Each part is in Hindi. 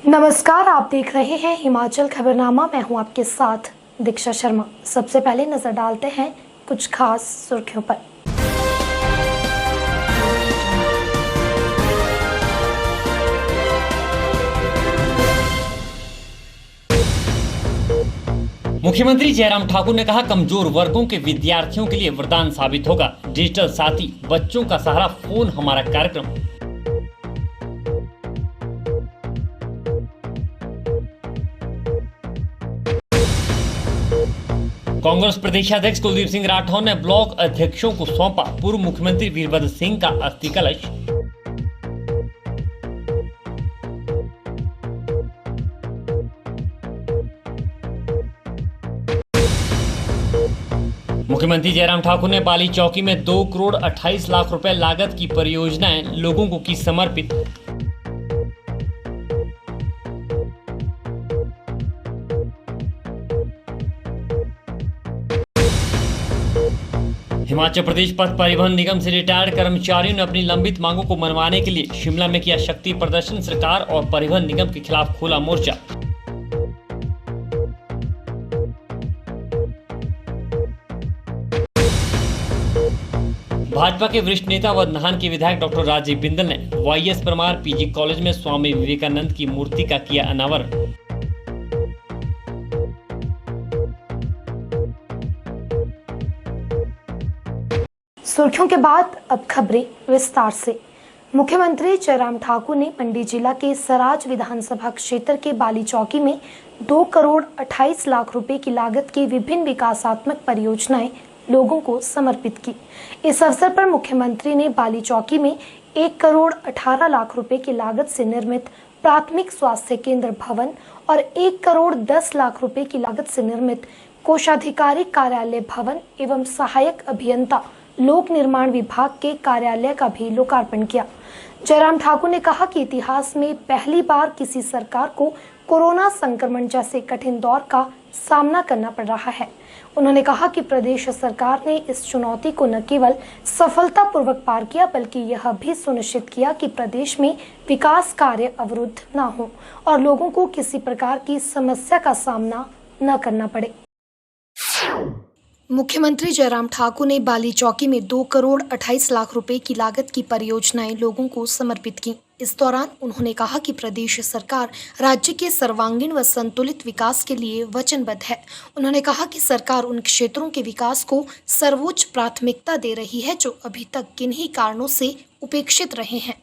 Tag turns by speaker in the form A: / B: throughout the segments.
A: नमस्कार, आप देख रहे हैं हिमाचल खबरनामा। मैं हूं आपके साथ दीक्षा शर्मा। सबसे पहले नजर डालते हैं कुछ खास सुर्खियों पर।
B: मुख्यमंत्री जयराम ठाकुर ने कहा, कमजोर वर्गों के विद्यार्थियों के लिए वरदान साबित होगा डिजिटल साथी, बच्चों का सहारा फोन हमारा कार्यक्रम। कांग्रेस प्रदेशाध्यक्ष कुलदीप सिंह राठौर ने ब्लॉक अध्यक्षों को सौंपा पूर्व मुख्यमंत्री वीरभद्र सिंह का अस्थि कलश। मुख्यमंत्री जयराम ठाकुर ने बाली चौकी में 2 करोड़ 28 लाख रुपए लागत की परियोजनाएं लोगों को की समर्पित। हिमाचल प्रदेश पथ परिवहन निगम से रिटायर्ड कर्मचारियों ने अपनी लंबित मांगों को मनवाने के लिए शिमला में किया शक्ति प्रदर्शन। सरकार और परिवहन निगम के खिलाफ खोला मोर्चा। भाजपा के वरिष्ठ नेता व नाहन के विधायक डॉक्टर राजीव बिंदल ने वाईएस परमार पीजी कॉलेज में स्वामी विवेकानंद की मूर्ति का किया अनावरण।
A: सुर्खियों के बाद अब खबरें विस्तार से। मुख्यमंत्री जयराम ठाकुर ने मंडी जिला के सराज विधानसभा क्षेत्र के बाली चौकी में 2 करोड़ 28 लाख रुपए की लागत की विभिन्न विकासात्मक परियोजनाएं लोगों को समर्पित की। इस अवसर पर मुख्यमंत्री ने बाली चौकी में 1 करोड़ 18 लाख रुपए की लागत से निर्मित प्राथमिक स्वास्थ्य केंद्र भवन और 1 करोड़ 10 लाख रुपए की लागत से निर्मित कोषाधिकारी कार्यालय भवन एवं सहायक अभियंता लोक निर्माण विभाग के कार्यालय का भी लोकार्पण किया। जयराम ठाकुर ने कहा कि इतिहास में पहली बार किसी सरकार को कोरोना संक्रमण जैसे कठिन दौर का सामना करना पड़ रहा है। उन्होंने कहा कि प्रदेश सरकार ने इस चुनौती को न केवल सफलतापूर्वक पार किया बल्कि यह भी सुनिश्चित किया कि प्रदेश में विकास कार्य अवरुद्ध न हो और लोगों को किसी प्रकार की समस्या का सामना न करना पड़े। मुख्यमंत्री जयराम ठाकुर ने बाली चौकी में 2 करोड़ 28 लाख रुपए की लागत की परियोजनाएं लोगों को समर्पित की। इस दौरान उन्होंने कहा कि प्रदेश सरकार राज्य के सर्वांगीण व संतुलित विकास के लिए वचनबद्ध है। उन्होंने कहा कि सरकार उन क्षेत्रों के विकास को सर्वोच्च प्राथमिकता दे रही है जो अभी तक किन्हीं कारणों से उपेक्षित रहे हैं।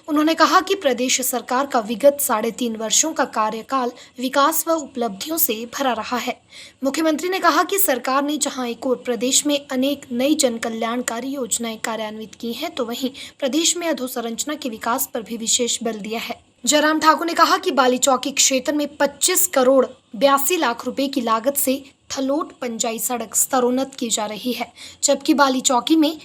A: उन्होंने कहा कि प्रदेश सरकार का विगत 3.5 वर्षों का कार्यकाल विकास व उपलब्धियों से भरा रहा है। मुख्यमंत्री ने कहा कि सरकार ने जहां एक ओर प्रदेश में अनेक नई जन कल्याणकारी योजनाएं कार्यान्वित की हैं, तो वहीं प्रदेश में अधोसंरचना के विकास पर भी विशेष बल दिया है। जयराम ठाकुर ने कहा कि बाली चौकी क्षेत्र में 25 करोड़ 82 लाख रुपए की लागत से थलोट पंजाई सड़क स्तरोन्नत की जा रही है, जबकि बाली चौकी में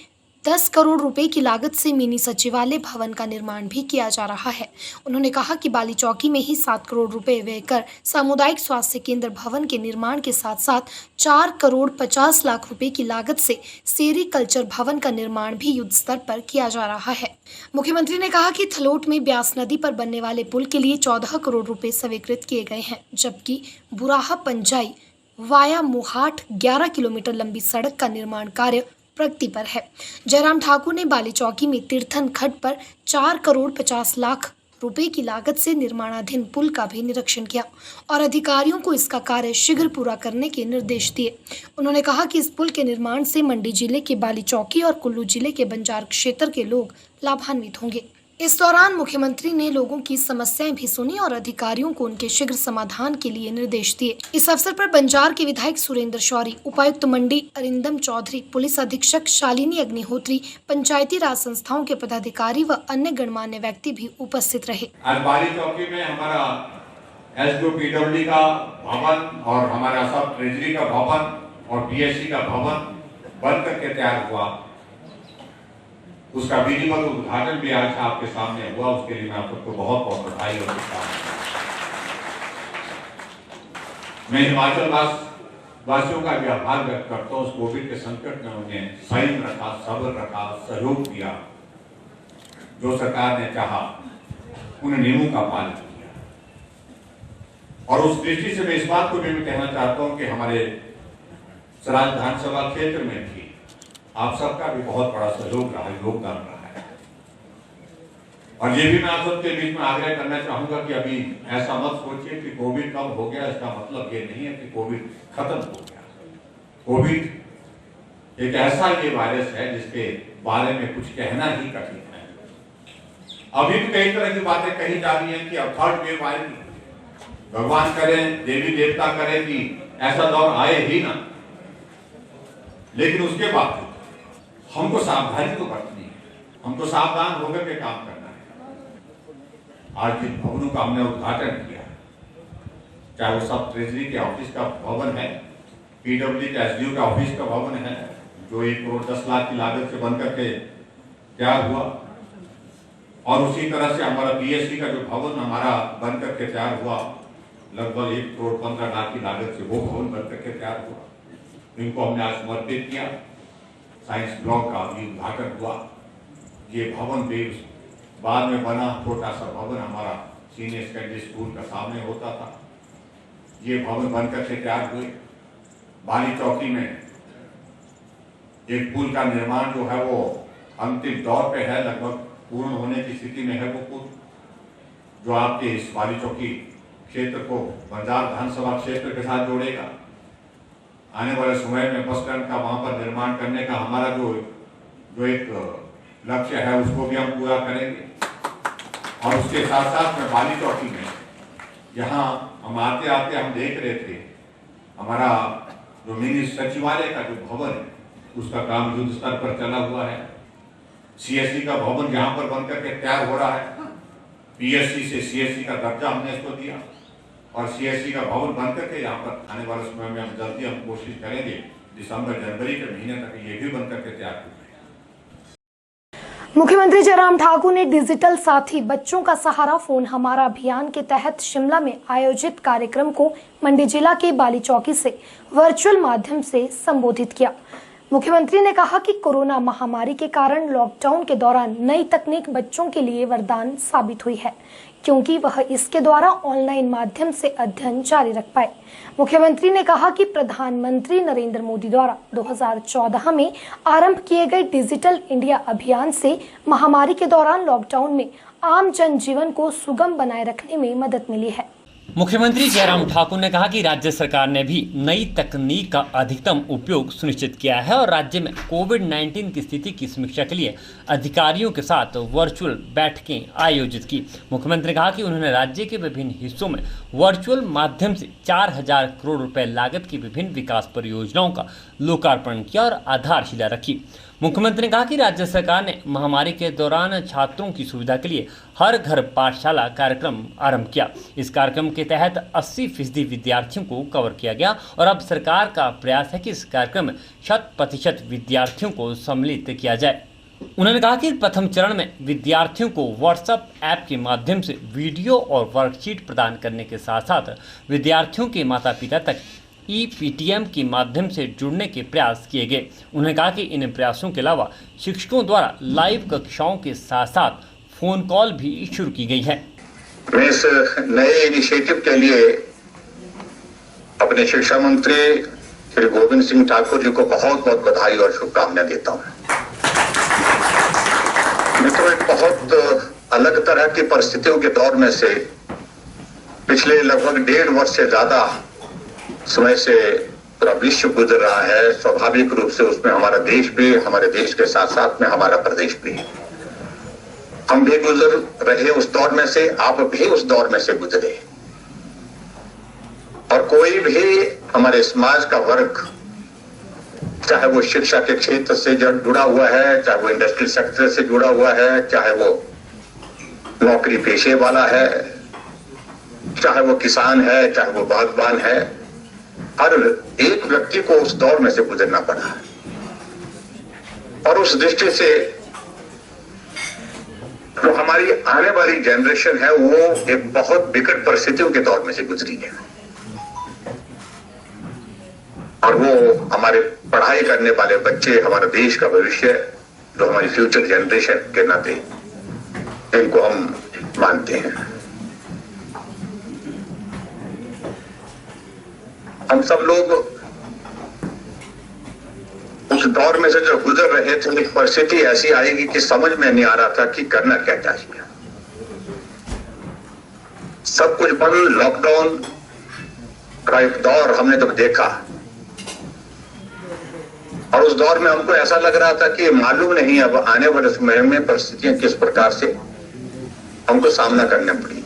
A: 10 करोड़ रुपए की लागत से मिनी सचिवालय भवन का निर्माण भी किया जा रहा है। उन्होंने कहा कि बाली चौकी में ही 7 करोड़ रुपए व्यय कर सामुदायिक स्वास्थ्य केंद्र भवन के निर्माण के साथ साथ 4 करोड़ 50 लाख रुपए की लागत से सेरीकल्चर भवन का निर्माण भी युद्ध स्तर पर किया जा रहा है। मुख्यमंत्री ने कहा कि थलोट में ब्यास नदी पर बनने वाले पुल के लिए 14 करोड़ रुपए स्वीकृत किए गए हैं, जबकि बुराहा पंजाई वाया मोहाट 11 किलोमीटर लंबी सड़क का निर्माण कार्य प्रगति पर है। जयराम ठाकुर ने बाली चौकी में तीर्थन खड्ड पर 4 करोड़ 50 लाख रुपए की लागत से निर्माणाधीन पुल का भी निरीक्षण किया और अधिकारियों को इसका कार्य शीघ्र पूरा करने के निर्देश दिए। उन्होंने कहा कि इस पुल के निर्माण से मंडी जिले के बाली चौकी और कुल्लू जिले के बंजार क्षेत्र के लोग लाभान्वित होंगे। इस दौरान मुख्यमंत्री ने लोगों की समस्याएं भी सुनी और अधिकारियों को उनके शीघ्र समाधान के लिए निर्देश दिए। इस अवसर पर बंजार के विधायक सुरेंद्र शौरी, उपायुक्त मंडी अरिंदम चौधरी, पुलिस अधीक्षक शालिनी अग्निहोत्री, पंचायती राज संस्थाओं के पदाधिकारी व अन्य गणमान्य व्यक्ति भी उपस्थित रहे।
C: बाली चौकी में हमारा एसडीओ का भवन और हमारा सब ट्रेजरी का भवन और पीएससी का भवन बन करके तैयार हुआ। उसका विधिवत उद्घाटन भी आज आपके सामने हुआ। उसके लिए मैं आप सबको बहुत बहुत बधाई और शुभकामनाएं। मैं हिमाचल वासियों का भी आभार व्यक्त करता हूँ। उस कोविड के संकट में उन्हें संयम रखा, सब्र रखा, सहयोग किया। जो सरकार ने चाहा उन नियमों का पालन किया। और उस दृष्टि से मैं इस बात को भी मैं कहना चाहता हूं कि हमारे सराज विधानसभा क्षेत्र में भी आप सबका भी बहुत बड़ा सहयोग रहा है, योगदान रहा है। और ये भी मैं आप सबके बीच में आग्रह करना चाहूंगा कि अभी ऐसा मत सोचिए कि कोविड कब हो गया। इसका मतलब ये नहीं है कि कोविड खत्म हो गया। कोविड एक ऐसा ये वायरस है जिसके बारे में कुछ कहना ही कठिन है। अभी भी कई तरह की बातें कही जा रही हैं कि अब थर्ड वेव आएगी। भगवान करें, देवी देवता करें कि ऐसा दौर आए ही ना, लेकिन उसके बाद हमको सावधानी तो बरतनी है, हमको सावधान होकर के काम करना है। आज जिन भवनों का हमने उद्घाटन किया, चाहे वो सब ट्रेजरी के ऑफिस का भवन है, पीडब्ल्यूडी के एसडीओ का ऑफिस का भवन है जो 1 करोड़ 10 लाख की लागत से बनकर के तैयार हुआ, और उसी तरह से हमारा बीएससी का जो भवन हमारा बनकर के तैयार हुआ, लगभग 1 करोड़ 15 लाख की लागत से वो भवन बनकर के तैयार हुआ। इनको हमने आज समर्पित किया। साइंस ब्लॉक का भी उद्घाटन हुआ। ये भवन भी बाद में बना छोटा सा भवन हमारा सीनियर सेकेंडरी स्कूल का सामने होता था। ये भवन बनकर के तैयार हुए। बाली चौकी में एक पुल का निर्माण जो है वो अंतिम दौर पे है, लगभग पूर्ण होने की स्थिति में है वो पुल, जो आपके इस बाली चौकी क्षेत्र को बंजार विधानसभा क्षेत्र के साथ जोड़ेगा। आने वाले समय में बस स्टैंड का वहां पर निर्माण करने का हमारा जो एक लक्ष्य है उसको भी हम पूरा करेंगे। और उसके साथ साथ में बाली चौकी में यहाँ हम आते आते हम देख रहे थे, हमारा जो मिनी सचिवालय का जो भवन है उसका काम युद्ध स्तर पर चला हुआ है। सीएससी का भवन यहाँ पर बनकर के तैयार हो रहा है। पीएससी से सीएससी का दर्जा हमने इसको दिया और सीएससी का भवन बनकर के यहाँ पर आने वाले समय में हम जल्दी हम कोशिश करेंगे दिसंबर जनवरी के महीने तक ये भी बनकर के तैयार हो।
A: मुख्यमंत्री जयराम ठाकुर ने डिजिटल साथी बच्चों का सहारा फोन हमारा अभियान के तहत शिमला में आयोजित कार्यक्रम को मंडी जिला के बाली चौकी से वर्चुअल माध्यम से संबोधित किया। मुख्यमंत्री ने कहा कि कोरोना महामारी के कारण लॉकडाउन के दौरान नई तकनीक बच्चों के लिए वरदान साबित हुई है, क्योंकि वह इसके द्वारा ऑनलाइन माध्यम से अध्ययन जारी रख पाए। मुख्यमंत्री ने कहा कि प्रधानमंत्री नरेंद्र मोदी द्वारा 2014 में आरंभ किए गए डिजिटल इंडिया अभियान से महामारी के दौरान लॉकडाउन में आम जनजीवन को सुगम बनाए रखने में मदद मिली है।
B: मुख्यमंत्री जयराम ठाकुर ने कहा कि राज्य सरकार ने भी नई तकनीक का अधिकतम उपयोग सुनिश्चित किया है और राज्य में कोविड-19 की स्थिति की समीक्षा के लिए अधिकारियों के साथ वर्चुअल बैठकें आयोजित की। मुख्यमंत्री ने कहा कि उन्होंने राज्य के विभिन्न हिस्सों में वर्चुअल माध्यम से 4,000 करोड़ रुपए लागत की विभिन्न विकास परियोजनाओं का लोकार्पण किया और आधारशिला रखी। मुख्यमंत्री ने कहा कि राज्य सरकार ने महामारी के दौरान छात्रों की सुविधा के लिए हर घर पाठशाला कार्यक्रम आरंभ किया। इस कार्यक्रम के तहत 80% विद्यार्थियों को कवर किया गया और अब सरकार का प्रयास है कि इस कार्यक्रम में 100% विद्यार्थियों को सम्मिलित किया जाए। उन्होंने कहा कि प्रथम चरण में विद्यार्थियों को व्हाट्सएप ऐप के माध्यम से वीडियो और वर्कशीट प्रदान करने के साथ साथ विद्यार्थियों के माता पिता तक EPTM के माध्यम से जुड़ने के प्रयास किए गए। उन्होंने कहा कि इन प्रयासों के अलावा शिक्षकों द्वारा लाइव कक्षाओं के साथ साथ फोन कॉल भी शुरू की गई है।
D: मैं इस नए इनिशिएटिव के लिए अपने शिक्षा मंत्री श्री गोविंद सिंह ठाकुर जी को बहुत बहुत बधाई और शुभकामनाएं देता हूं। मित्रों, एक बहुत अलग तरह की परिस्थितियों के दौर में से पिछले लगभग 1.5 वर्ष से ज्यादा समय से पूरा विश्व गुजर रहा है। स्वाभाविक रूप से उसमें हमारा देश भी, हमारे देश के साथ साथ में हमारा प्रदेश भी, हम भी गुजर रहे उस दौर में से, आप भी उस दौर में से गुजरे। और कोई भी हमारे समाज का वर्ग, चाहे वो शिक्षा के क्षेत्र से जुड़ा हुआ है, चाहे वो इंडस्ट्रियल सेक्टर से जुड़ा हुआ है, चाहे वो नौकरी पेशे वाला है, चाहे वो किसान है, चाहे वो बागबान है, हर एक व्यक्ति को उस दौर में से गुजरना पड़ा। और उस दृष्टि से जो हमारी आने वाली जनरेशन है वो एक बहुत विकट परिस्थितियों के दौर में से गुजरी है। और वो हमारे पढ़ाई करने वाले बच्चे, हमारे देश का भविष्य, जो हमारी फ्यूचर जनरेशन के नाते इनको हम मानते हैं। हम सब लोग उस दौर में से जो गुजर रहे थे, एक परिस्थिति ऐसी आएगी कि समझ में नहीं आ रहा था कि करना क्या चाहिए। सब कुछ बंद, लॉकडाउन का एक दौर हमने जब देखा, और उस दौर में हमको ऐसा लग रहा था कि मालूम नहीं अब आने वाले समय में परिस्थितियां किस प्रकार से हमको सामना करना पड़ी।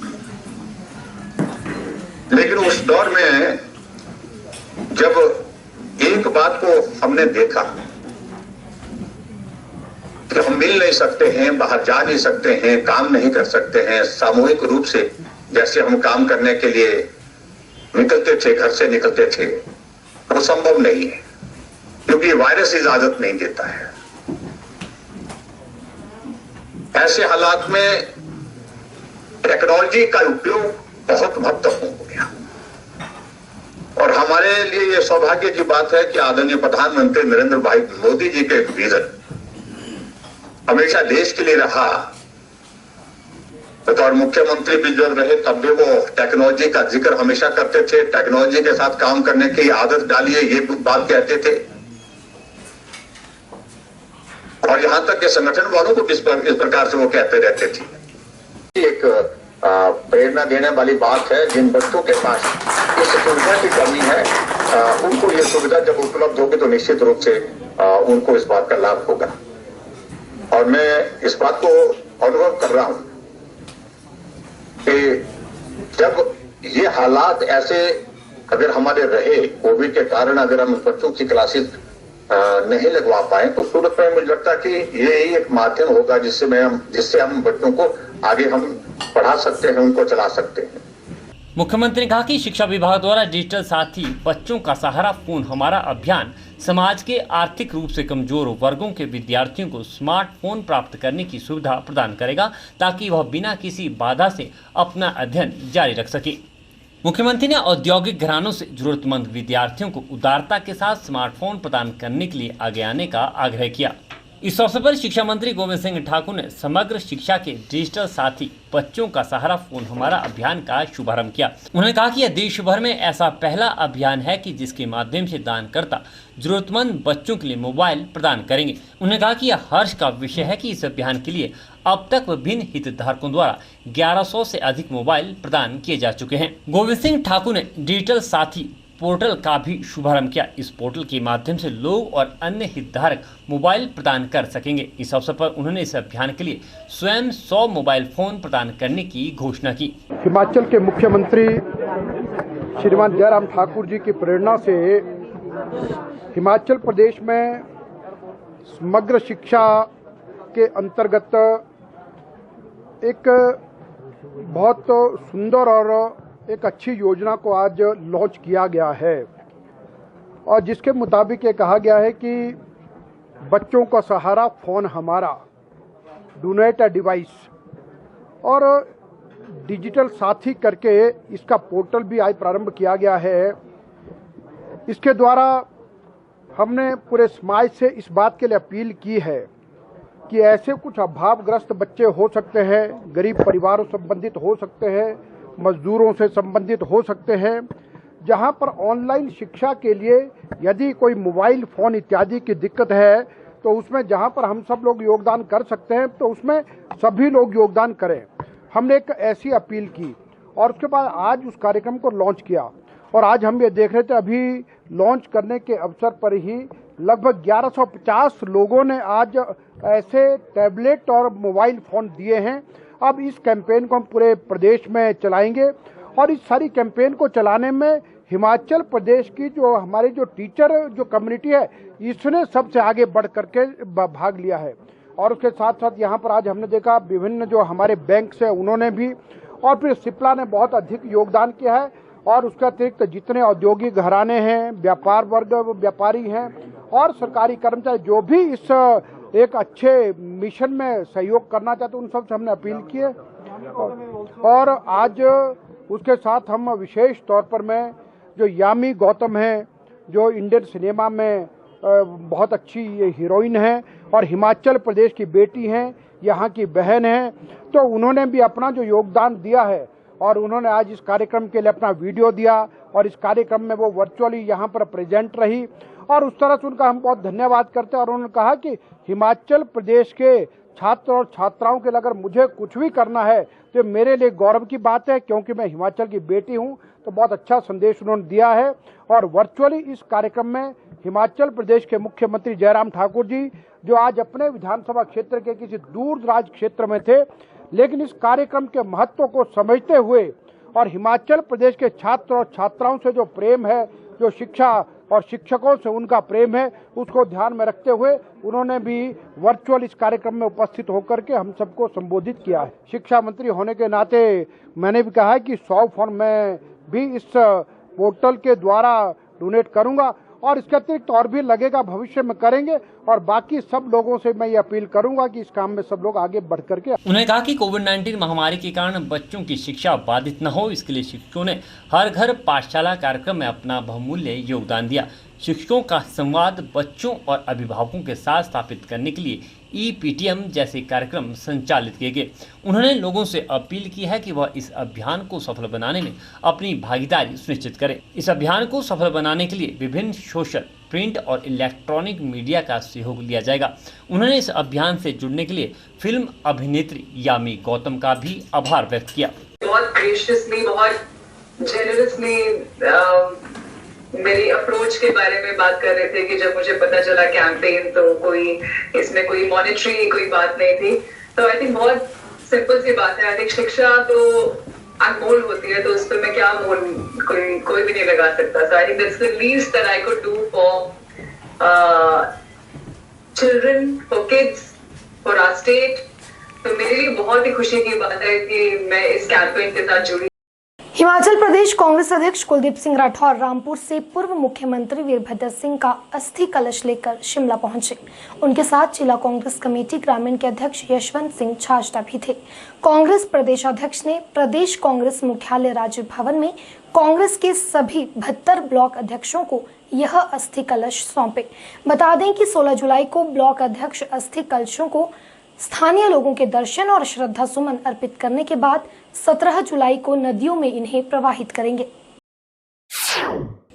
D: लेकिन उस दौर में जब एक बात को हमने देखा कि हम मिल नहीं सकते हैं, बाहर जा नहीं सकते हैं, काम नहीं कर सकते हैं, सामूहिक रूप से जैसे हम काम करने के लिए निकलते थे, घर से निकलते थे, वो संभव नहीं है, क्योंकि वायरस इजाजत नहीं देता है। ऐसे हालात में टेक्नोलॉजी का उपयोग बहुत महत्वपूर्ण हो गया, और हमारे लिए यह सौभाग्य की बात है कि आदरणीय प्रधानमंत्री नरेंद्र भाई मोदी जी के विजन हमेशा देश के लिए रहा। और मुख्यमंत्री भी जब रहे तब भी वो टेक्नोलॉजी का जिक्र हमेशा करते थे, टेक्नोलॉजी के साथ काम करने की आदत डालिए, ये बात कहते थे। और यहां तक के संगठन वालों को इस प्रकार से वो कहते रहते थे। एक प्रेरणा देने वाली बात है, जिन बच्चों के पास इस सुविधा की कमी है, उनको ये सुविधा जब उपलब्ध होगी तो निश्चित रूप से उनको इस बात का लाभ होगा। और मैं इस बात को अनुभव कर रहा हूं कि जब ये हालात ऐसे अगर हमारे रहे, कोविड के कारण अगर हम बच्चों की क्लासेस नहीं लगवा पाए, तो सूरत में मुझे लगता है कि ये ही एक माध्यम होगा जिससे हम बच्चों को आगे हम पढ़ा सकते हैं, उनको चला सकते हैं।
B: मुख्यमंत्री ने कहा कि शिक्षा विभाग द्वारा डिजिटल साथी बच्चों का सहारा फोन हमारा अभियान समाज के आर्थिक रूप से कमजोर वर्गों के विद्यार्थियों को स्मार्टफोन प्राप्त करने की सुविधा प्रदान करेगा, ताकि वह बिना किसी बाधा से अपना अध्ययन जारी रख सके। मुख्यमंत्री ने औद्योगिक घरानों से जरूरतमंद विद्यार्थियों को उदारता के साथ स्मार्टफोन प्रदान करने के लिए आगे आने का आग्रह किया। इस अवसर पर शिक्षा मंत्री गोविंद सिंह ठाकुर ने समग्र शिक्षा के डिजिटल साथी बच्चों का सहारा फोन हमारा अभियान का शुभारंभ किया। उन्होंने कहा कि यह देश भर में ऐसा पहला अभियान है कि जिसके माध्यम से दानकर्ता जरूरतमंद बच्चों के लिए मोबाइल प्रदान करेंगे। उन्होंने कहा कि यह हर्ष का विषय है कि इस अभियान के लिए अब तक विभिन्न हितधारकों द्वारा 1100 से अधिक मोबाइल प्रदान किए जा चुके हैं। गोविंद सिंह ठाकुर ने डिजिटल साथी पोर्टल का भी शुभारंभ किया। इस पोर्टल के माध्यम से लोग और अन्य हितधारक मोबाइल प्रदान कर सकेंगे। इस अवसर पर उन्होंने इस अभियान के लिए स्वयं 100 मोबाइल फोन प्रदान करने की घोषणा की।
E: हिमाचल के मुख्यमंत्री श्रीमान जयराम ठाकुर जी की प्रेरणा से हिमाचल प्रदेश में समग्र शिक्षा के अंतर्गत एक बहुत सुंदर और एक अच्छी योजना को आज लॉन्च किया गया है, और जिसके मुताबिक ये कहा गया है कि बच्चों का सहारा फोन हमारा, डोनेट अ डिवाइस, और डिजिटल साथी करके इसका पोर्टल भी आज प्रारंभ किया गया है। इसके द्वारा हमने पूरे समाज से इस बात के लिए अपील की है कि ऐसे कुछ अभावग्रस्त बच्चे हो सकते हैं, गरीब परिवारों से संबंधित हो सकते हैं, मजदूरों से संबंधित हो सकते हैं, जहां पर ऑनलाइन शिक्षा के लिए यदि कोई मोबाइल फ़ोन इत्यादि की दिक्कत है, तो उसमें जहां पर हम सब लोग योगदान कर सकते हैं तो उसमें सभी लोग योगदान करें। हमने एक ऐसी अपील की और उसके बाद आज उस कार्यक्रम को लॉन्च किया, और आज हम ये देख रहे थे अभी लॉन्च करने के अवसर पर ही लगभग 1150 लोगों ने आज ऐसे टैबलेट और मोबाइल फ़ोन दिए हैं। अब इस कैंपेन को हम पूरे प्रदेश में चलाएंगे, और इस सारी कैंपेन को चलाने में हिमाचल प्रदेश की जो हमारे जो टीचर जो कम्युनिटी है, इसने सबसे आगे बढ़ करके भाग लिया है। और उसके साथ साथ यहाँ पर आज हमने देखा विभिन्न जो हमारे बैंक से उन्होंने भी, और फिर सिप्ला ने बहुत अधिक योगदान किया है, और उसके अतिरिक्त जितने औद्योगिक घराने हैं, व्यापार वर्ग, व्यापारी हैं और सरकारी कर्मचारी जो भी इस एक अच्छे मिशन में सहयोग करना चाहते उन सब से हमने अपील की है। और आज उसके साथ हम विशेष तौर पर मैं जो यामी गौतम हैं, जो इंडियन सिनेमा में बहुत अच्छी हीरोइन हैं और हिमाचल प्रदेश की बेटी हैं, यहाँ की बहन हैं, तो उन्होंने भी अपना जो योगदान दिया है और उन्होंने आज इस कार्यक्रम के लिए अपना वीडियो दिया और इस कार्यक्रम में वो वर्चुअली यहाँ पर प्रेजेंट रही और उस तरह से उनका हम बहुत धन्यवाद करते हैं। और उन्होंने कहा कि हिमाचल प्रदेश के छात्र और छात्राओं के लिए अगर मुझे कुछ भी करना है तो मेरे लिए गौरव की बात है, क्योंकि मैं हिमाचल की बेटी हूं। तो बहुत अच्छा संदेश उन्होंने दिया है। और वर्चुअली इस कार्यक्रम में हिमाचल प्रदेश के मुख्यमंत्री जयराम ठाकुर जी, जो आज अपने विधानसभा क्षेत्र के किसी दूर दराज क्षेत्र में थे, लेकिन इस कार्यक्रम के महत्व को समझते हुए और हिमाचल प्रदेश के छात्र और छात्राओं से जो प्रेम है, जो शिक्षा और शिक्षकों से उनका प्रेम है, उसको ध्यान में रखते हुए उन्होंने भी वर्चुअल इस कार्यक्रम में उपस्थित होकर के हम सबको संबोधित किया है। शिक्षा मंत्री होने के नाते मैंने भी कहा है कि 100 फॉर्म मैं भी इस पोर्टल के द्वारा डोनेट करूंगा और इसके अतिरिक्त और भी लगेगा, भविष्य में करेंगे। और बाकी सब लोगों से मैं ये अपील करूंगा कि इस काम में सब लोग आगे बढ़ करके।
B: उन्होंने कहा कि कोविड-19 महामारी के कारण बच्चों की शिक्षा बाधित न हो, इसके लिए शिक्षकों ने हर घर पाठशाला कार्यक्रम में अपना बहुमूल्य योगदान दिया। शिक्षकों का संवाद बच्चों और अभिभावकों के साथ स्थापित करने के लिए EPTM जैसे कार्यक्रम संचालित किए गए। उन्होंने लोगों से अपील की है कि वह इस अभियान को सफल बनाने में अपनी भागीदारी सुनिश्चित करें। इस अभियान को सफल बनाने के लिए विभिन्न सोशल, प्रिंट और इलेक्ट्रॉनिक मीडिया का सहयोग लिया जाएगा। उन्होंने इस अभियान से जुड़ने के लिए फिल्म अभिनेत्री यामी गौतम का भी आभार व्यक्त किया।
F: बहुत ग्रेशियसली, बहुत जेनरसली मेरी अप्रोच के बारे में बात कर रहे थे कि जब मुझे पता चला कैंपेन तो इसमें कोई मॉनिटरी कोई बात नहीं थी। तो आई थिंक बहुत सिंपल सी बात है। आई थिंक शिक्षा तो अनमोल होती है, तो उस पर मैं क्या मोल कोई भी नहीं लगा सकता। So I think that's the least that I could do for children, for kids, for our state. तो मेरे लिए बहुत ही खुशी की बात है कि मैं इस कैंपेन के साथ जुड़ी।
A: हिमाचल प्रदेश कांग्रेस अध्यक्ष कुलदीप सिंह राठौर रामपुर से पूर्व मुख्यमंत्री वीरभद्र सिंह का अस्थि कलश लेकर शिमला पहुंचे। उनके साथ जिला कांग्रेस कमेटी ग्रामीण के अध्यक्ष यशवंत सिंह छाजटा भी थे। कांग्रेस प्रदेश अध्यक्ष ने प्रदेश कांग्रेस मुख्यालय राजीव भवन में कांग्रेस के सभी 72 ब्लॉक अध्यक्षों को यह अस्थि कलश सौंपे। बता दें कि 16 जुलाई को ब्लॉक अध्यक्ष अस्थि कलशों को स्थानीय लोगों के दर्शन और श्रद्धा सुमन अर्पित करने के बाद 17 जुलाई को नदियों में इन्हें प्रवाहित करेंगे।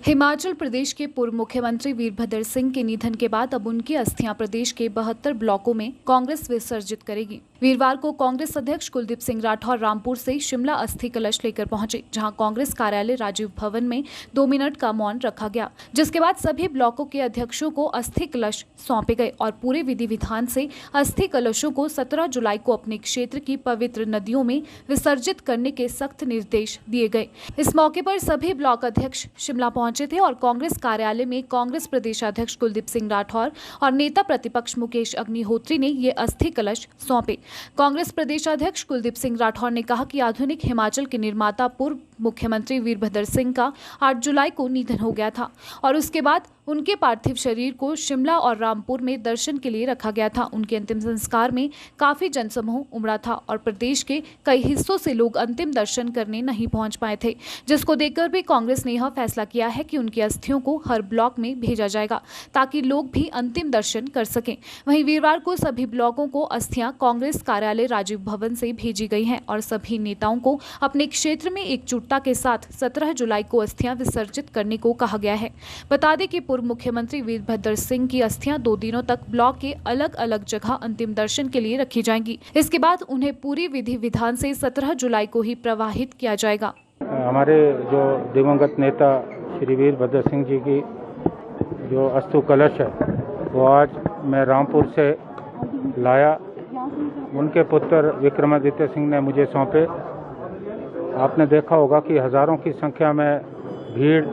G: हिमाचल प्रदेश के पूर्व मुख्यमंत्री वीरभद्र सिंह के निधन के बाद अब उनकी अस्थियां प्रदेश के 72 ब्लॉकों में कांग्रेस विसर्जित करेगी। वीरवार को कांग्रेस अध्यक्ष कुलदीप सिंह राठौर रामपुर से शिमला अस्थि कलश लेकर पहुंचे, जहां कांग्रेस कार्यालय राजीव भवन में 2 मिनट का मौन रखा गया, जिसके बाद सभी ब्लॉकों के अध्यक्षों को अस्थि कलश सौंपे गए और पूरे विधि विधान से अस्थि कलशों को 17 जुलाई को अपने क्षेत्र की पवित्र नदियों में विसर्जित करने के सख्त निर्देश दिए गए। इस मौके पर सभी ब्लॉक अध्यक्ष शिमला पहुंचे थे और कांग्रेस कार्यालय में कांग्रेस प्रदेश अध्यक्ष कुलदीप सिंह राठौर और नेता प्रतिपक्ष मुकेश अग्निहोत्री ने ये अस्थि कलश सौंपे। कांग्रेस प्रदेश अध्यक्ष कुलदीप सिंह राठौर ने कहा कि आधुनिक हिमाचल के निर्माता पूर्व मुख्यमंत्री वीरभद्र सिंह का 8 जुलाई को निधन हो गया था और उसके बाद उनके पार्थिव शरीर को शिमला और रामपुर में दर्शन के लिए रखा गया था। उनके अंतिम संस्कार में काफी जनसमूह उमड़ा था और प्रदेश के कई हिस्सों से लोग अंतिम दर्शन करने नहीं पहुंच पाए थे, जिसको देखकर भी कांग्रेस ने यह फैसला किया है कि उनकी अस्थियों को हर ब्लॉक में भेजा जाएगा ताकि लोग भी अंतिम दर्शन कर सकें। वहीं वीरवार को सभी ब्लॉकों को अस्थियां कांग्रेस कार्यालय राजीव भवन से भेजी गई हैं और सभी नेताओं को अपने क्षेत्र में एकजुटता के साथ 17 जुलाई को अस्थियां विसर्जित करने को कहा गया है। बता दें कि पूर्व मुख्यमंत्री वीरभद्र सिंह की अस्थियां 2 दिनों तक ब्लॉक के अलग अलग जगह अंतिम दर्शन के लिए रखी जाएंगी। इसके बाद उन्हें पूरी विधि विधान से 17 जुलाई को ही प्रवाहित किया जाएगा।
H: हमारे जो दिवंगत नेता श्री वीरभद्र सिंह जी की जो अस्थि कलश है वो आज मैं रामपुर से लाया। उनके पुत्र विक्रमादित्य सिंह ने मुझे सौंपे। आपने देखा होगा कि हजारों की संख्या में भीड़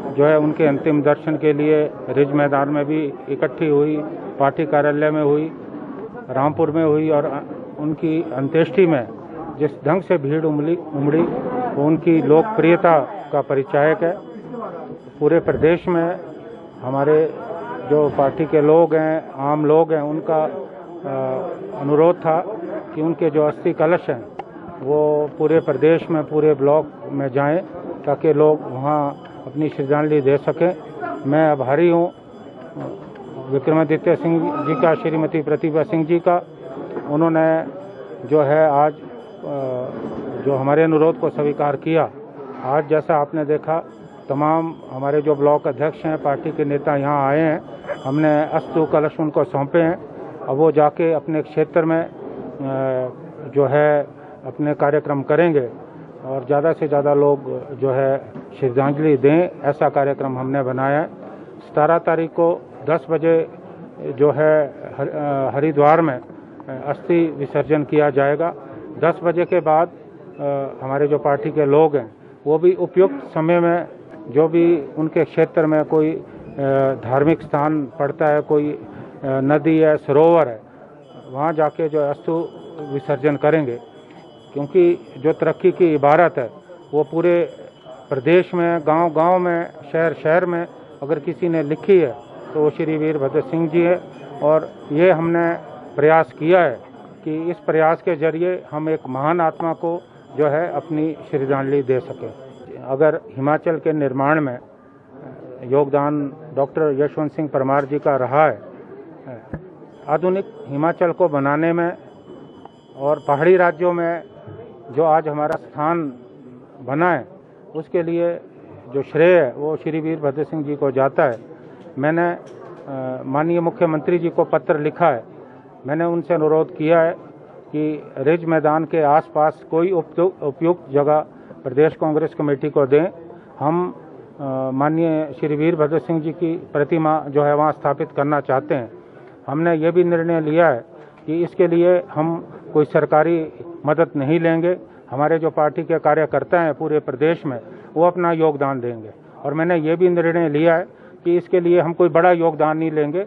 H: जो है उनके अंतिम दर्शन के लिए रिज मैदान में भी इकट्ठी हुई, पार्टी कार्यालय में हुई, रामपुर में हुई और उनकी अंत्येष्टि में जिस ढंग से भीड़ उमड़ी वो उनकी लोकप्रियता का परिचायक है। पूरे प्रदेश में हमारे जो पार्टी के लोग हैं, आम लोग हैं, उनका अनुरोध था कि उनके जो अस्थि कलश हैं वो पूरे प्रदेश में, पूरे ब्लॉक में जाएं ताकि लोग वहाँ अपनी श्रद्धांजलि दे सकें। मैं आभारी हूँ विक्रमादित्य सिंह जी का, श्रीमती प्रतिभा सिंह जी का। उन्होंने जो है आज जो हमारे अनुरोध को स्वीकार किया। आज जैसा आपने देखा तमाम हमारे जो ब्लॉक अध्यक्ष हैं, पार्टी के नेता यहाँ आए हैं। हमने अस्तु कलश उनको सौंपे हैं। अब वो जाके अपने क्षेत्र में जो है अपने कार्यक्रम करेंगे और ज़्यादा से ज़्यादा लोग जो है श्रद्धांजलि दें, ऐसा कार्यक्रम हमने बनाया है। 17 तारीख को 10 बजे जो है हरिद्वार में अस्थि विसर्जन किया जाएगा। 10 बजे के बाद हमारे जो पार्टी के लोग हैं वो भी उपयुक्त समय में जो भी उनके क्षेत्र में कोई धार्मिक स्थान पड़ता है, कोई नदी है, सरोवर है, वहाँ जाके जो अस्थि विसर्जन करेंगे। क्योंकि जो तरक्की की इबारत है वो पूरे प्रदेश में, गांव-गांव में, शहर में अगर किसी ने लिखी है तो वो श्री वीरभद्र सिंह जी है। और ये हमने प्रयास किया है कि इस प्रयास के जरिए हम एक महान आत्मा को जो है अपनी श्रद्धांजलि दे सकें। अगर हिमाचल के निर्माण में योगदान डॉक्टर यशवंत सिंह परमार जी का रहा है, आधुनिक हिमाचल को बनाने में और पहाड़ी राज्यों में जो आज हमारा स्थान बना है, उसके लिए जो श्रेय है वो श्री वीरभद्र सिंह जी को जाता है। मैंने माननीय मुख्यमंत्री जी को पत्र लिखा है। मैंने उनसे अनुरोध किया है कि रिज मैदान के आसपास कोई उपयुक्त जगह प्रदेश कांग्रेस कमेटी को दें। हम माननीय श्री वीरभद्र सिंह जी की प्रतिमा जो है वहाँ स्थापित करना चाहते हैं। हमने ये भी निर्णय लिया है कि इसके लिए हम कोई सरकारी मदद नहीं लेंगे। हमारे जो पार्टी के कार्यकर्ता हैं पूरे प्रदेश में वो अपना योगदान देंगे। और मैंने ये भी निर्णय लिया है कि इसके लिए हम कोई बड़ा योगदान नहीं लेंगे।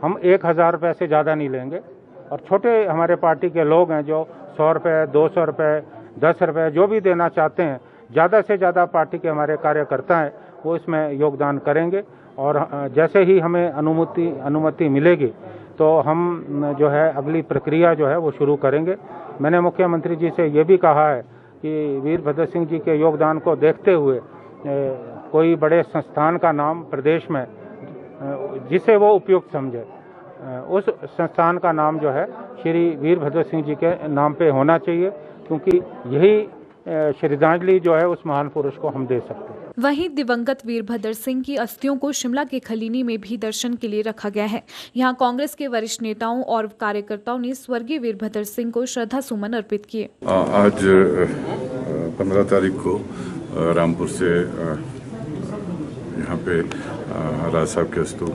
H: हम 1000 रुपये से ज़्यादा नहीं लेंगे। और छोटे हमारे पार्टी के लोग हैं जो 100 रुपये, 200 रुपये, 10 रुपये जो भी देना चाहते हैं, ज़्यादा से ज़्यादा पार्टी के हमारे कार्यकर्ता हैं वो इसमें योगदान करेंगे। और जैसे ही हमें अनुमति मिलेगी तो हम जो है अगली प्रक्रिया जो है वो शुरू करेंगे। मैंने मुख्यमंत्री जी से ये भी कहा है कि वीरभद्र सिंह जी के योगदान को देखते हुए कोई बड़े संस्थान का नाम प्रदेश में जिसे वो उपयुक्त समझे, उस संस्थान का नाम जो है श्री वीरभद्र सिंह जी के नाम पे होना चाहिए, क्योंकि यही श्रद्धांजलि जो है उस महान पुरुष को हम दे सकते हैं।
G: वहीं दिवंगत वीरभद्र सिंह की अस्थियों को शिमला के खलीनी में भी दर्शन के लिए रखा गया है। यहां कांग्रेस के वरिष्ठ नेताओं और कार्यकर्ताओं ने स्वर्गीय वीरभद्र सिंह को श्रद्धा सुमन अर्पित किए।
I: आज 15 तारीख को रामपुर से यहाँ पे राज साहब के अस्तु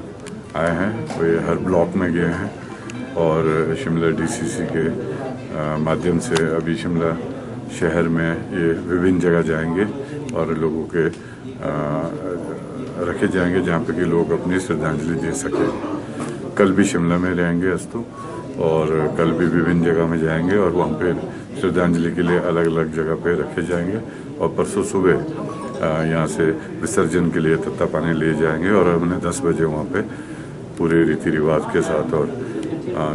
I: आए हैं। वे हर ब्लॉक में गए हैं और शिमला डीसीसी के माध्यम से अभी शिमला शहर में ये विभिन्न जगह जाएंगे और लोगों के रखे जाएंगे जहाँ पे कि लोग अपनी श्रद्धांजलि दे सके। कल भी शिमला में रहेंगे अस्तु और कल भी विभिन्न जगह में जाएंगे और वहाँ पे श्रद्धांजलि के लिए अलग अलग जगह पे रखे जाएंगे। और परसों सुबह यहाँ से विसर्जन के लिए तत्तापानी ले जाएंगे और हमने 10 बजे वहाँ पे पूरे रीति रिवाज के साथ और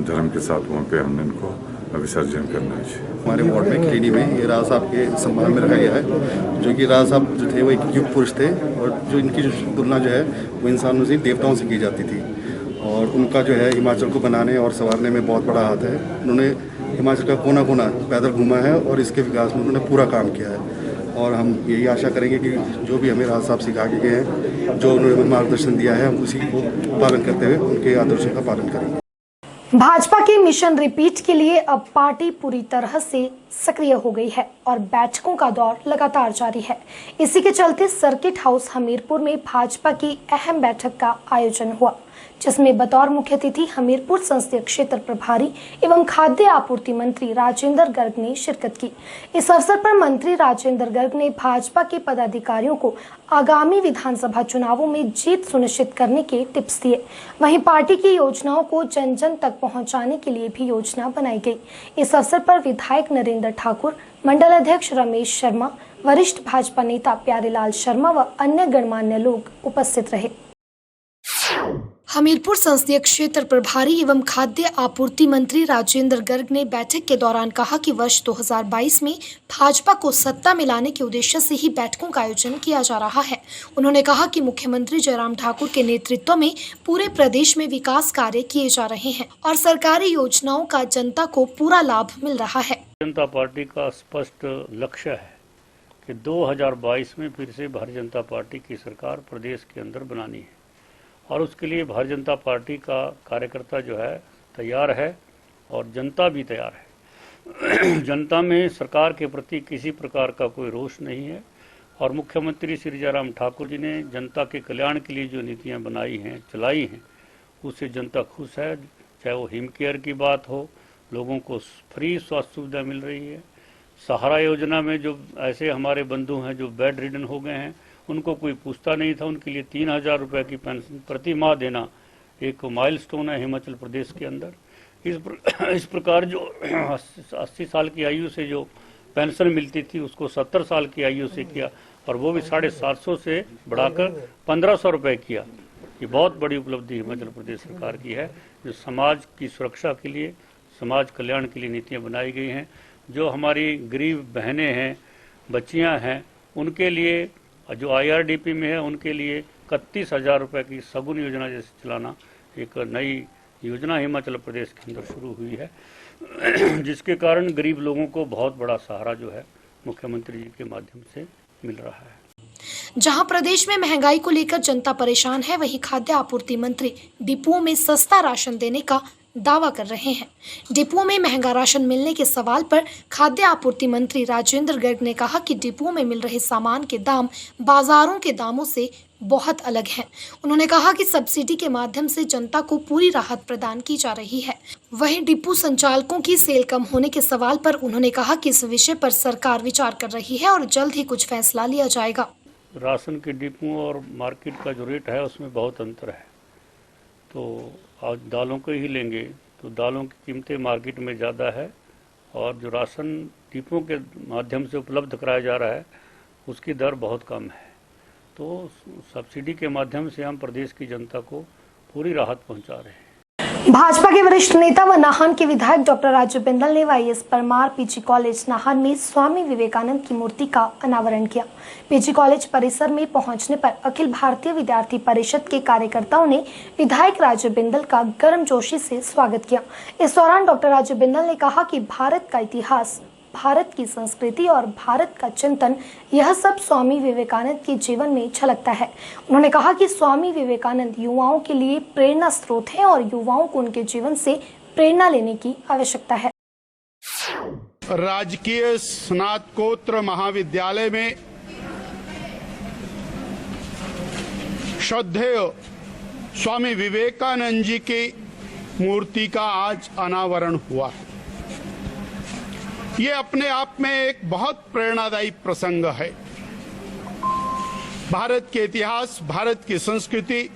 I: धर्म के साथ वहाँ पे हमने इनको विसर्जन करना है।
J: हमारे वार्ड में क्लिनी में ये राज साहब के सम्मान में रखा गया है, जो कि राज साहब जो थे वो एक युग पुरुष थे और जो इनकी जो तुलना जो है वो इंसानों से, देवताओं से की जाती थी। और उनका जो है हिमाचल को बनाने और संवारने में बहुत बड़ा हाथ है। उन्होंने हिमाचल का कोना कोना पैदल घूमा है और इसके विकास में उन्होंने पूरा काम किया है। और हम यही आशा करेंगे कि जो भी हमें राज साहब सिखा के गए हैं, जो उन्होंने मार्गदर्शन दिया है, हम उसी को पालन करते हुए उनके आदर्शों का पालन करेंगे।
A: भाजपा के मिशन रिपीट के लिए अब पार्टी पूरी तरह से सक्रिय हो गई है और बैठकों का दौर लगातार जारी है। इसी के चलते सर्किट हाउस हमीरपुर में भाजपा की अहम बैठक का आयोजन हुआ, जिसमें बतौर मुख्य अतिथि हमीरपुर संसदीय क्षेत्र प्रभारी एवं खाद्य आपूर्ति मंत्री राजेंद्र गर्ग ने शिरकत की। इस अवसर पर मंत्री राजेंद्र गर्ग ने भाजपा के पदाधिकारियों को आगामी विधानसभा चुनावों में जीत सुनिश्चित करने के टिप्स दिए। वहीं पार्टी की योजनाओं को जन जन तक पहुंचाने के लिए भी योजना बनाई गई। इस अवसर पर विधायक नरेंद्र ठाकुर, मंडल अध्यक्ष रमेश शर्मा, वरिष्ठ भाजपा नेता प्यारेलाल शर्मा व अन्य गणमान्य लोग उपस्थित रहे। हमीरपुर संसदीय क्षेत्र प्रभारी एवं खाद्य आपूर्ति मंत्री राजेंद्र गर्ग ने बैठक के दौरान कहा कि वर्ष 2022 में भाजपा को सत्ता में लाने के उद्देश्य से ही बैठकों का आयोजन किया जा रहा है। उन्होंने कहा कि मुख्यमंत्री जयराम ठाकुर के नेतृत्व में पूरे प्रदेश में विकास कार्य किए जा रहे हैं और सरकारी योजनाओं का जनता को पूरा लाभ मिल रहा है।
K: जनता पार्टी का स्पष्ट लक्ष्य है कि 2022 में फिर से भारतीय जनता पार्टी की सरकार प्रदेश के अंदर बनानी है और उसके लिए भारतीय जनता पार्टी का कार्यकर्ता जो है तैयार है और जनता भी तैयार है। जनता में सरकार के प्रति किसी प्रकार का कोई रोष नहीं है और मुख्यमंत्री श्री जयराम ठाकुर जी ने जनता के कल्याण के लिए जो नीतियां बनाई हैं, चलाई हैं, उससे जनता खुश है। चाहे वो हिम केयर की बात हो, लोगों को फ्री स्वास्थ्य सुविधा मिल रही है। सहारा योजना में जो ऐसे हमारे बंधु हैं जो बेड रिडन हो गए हैं, उनको कोई पूछता नहीं था, उनके लिए 3,000 रुपये की पेंशन प्रति माह देना एक माइलस्टोन है हिमाचल प्रदेश के अंदर। इस प्रकार जो 80 साल की आयु से जो पेंशन मिलती थी उसको 70 साल की आयु से किया और वो भी 750 से बढ़ाकर 1,500 रुपये किया। ये बहुत बड़ी उपलब्धि हिमाचल प्रदेश सरकार की है जो समाज की सुरक्षा के लिए, समाज कल्याण के लिए नीतियाँ बनाई गई हैं। जो हमारी गरीब बहनें हैं, बच्चियाँ हैं, उनके लिए जो IRDP में है उनके लिए 31,000 रुपये की सगुन योजना जैसे चलाना एक नई योजना हिमाचल प्रदेश के अंदर शुरू हुई है, जिसके कारण गरीब लोगों को बहुत बड़ा सहारा जो है मुख्यमंत्री जी के माध्यम से मिल रहा है।
A: जहां प्रदेश में महंगाई को लेकर जनता परेशान है, वहीं खाद्य आपूर्ति मंत्री डिपुओं में सस्ता राशन देने का दावा कर रहे हैं। डिपुओं में महंगा राशन मिलने के सवाल पर खाद्य आपूर्ति मंत्री राजेंद्र गर्ग ने कहा कि डिपुओं में मिल रहे सामान के दाम बाजारों के दामों से बहुत अलग हैं। उन्होंने कहा कि सब्सिडी के माध्यम से जनता को पूरी राहत प्रदान की जा रही है। वहीं डिपो संचालकों की सेल कम होने के सवाल पर उन्होंने कहा कि इस विषय पर सरकार विचार कर रही है और जल्द ही कुछ फैसला लिया जाएगा।
K: राशन के डिपो और मार्केट का जो रेट है उसमें बहुत अंतर है। तो आज दालों को ही लेंगे तो दालों की कीमतें मार्केट में ज़्यादा है और जो राशन डिपो के माध्यम से उपलब्ध कराया जा रहा है उसकी दर बहुत कम है। तो सब्सिडी के माध्यम से हम प्रदेश की जनता को पूरी राहत पहुंचा रहे हैं।
A: भाजपा के वरिष्ठ नेता व नाहन के विधायक डॉक्टर राजू बिंदल ने Y S Parmar PG college Nahan में स्वामी विवेकानंद की मूर्ति का अनावरण किया। पीजी कॉलेज परिसर में पहुंचने पर अखिल भारतीय विद्यार्थी परिषद के कार्यकर्ताओं ने विधायक राजू बिंदल का गर्मजोशी से स्वागत किया। इस दौरान डॉक्टर राजू बिंदल ने कहा कि भारत का इतिहास, भारत की संस्कृति और भारत का चिंतन, यह सब स्वामी विवेकानंद के जीवन में झलकता है। उन्होंने कहा कि स्वामी विवेकानंद युवाओं के लिए प्रेरणा स्रोत हैं और युवाओं को उनके जीवन से प्रेरणा लेने की आवश्यकता है।
L: राजकीय स्नातकोत्तर महाविद्यालय में श्रद्धेय स्वामी विवेकानंद जी की मूर्ति का आज अनावरण हुआ। ये अपने आप में एक बहुत प्रेरणादायी प्रसंग है। भारत के इतिहास, भारत की संस्कृति,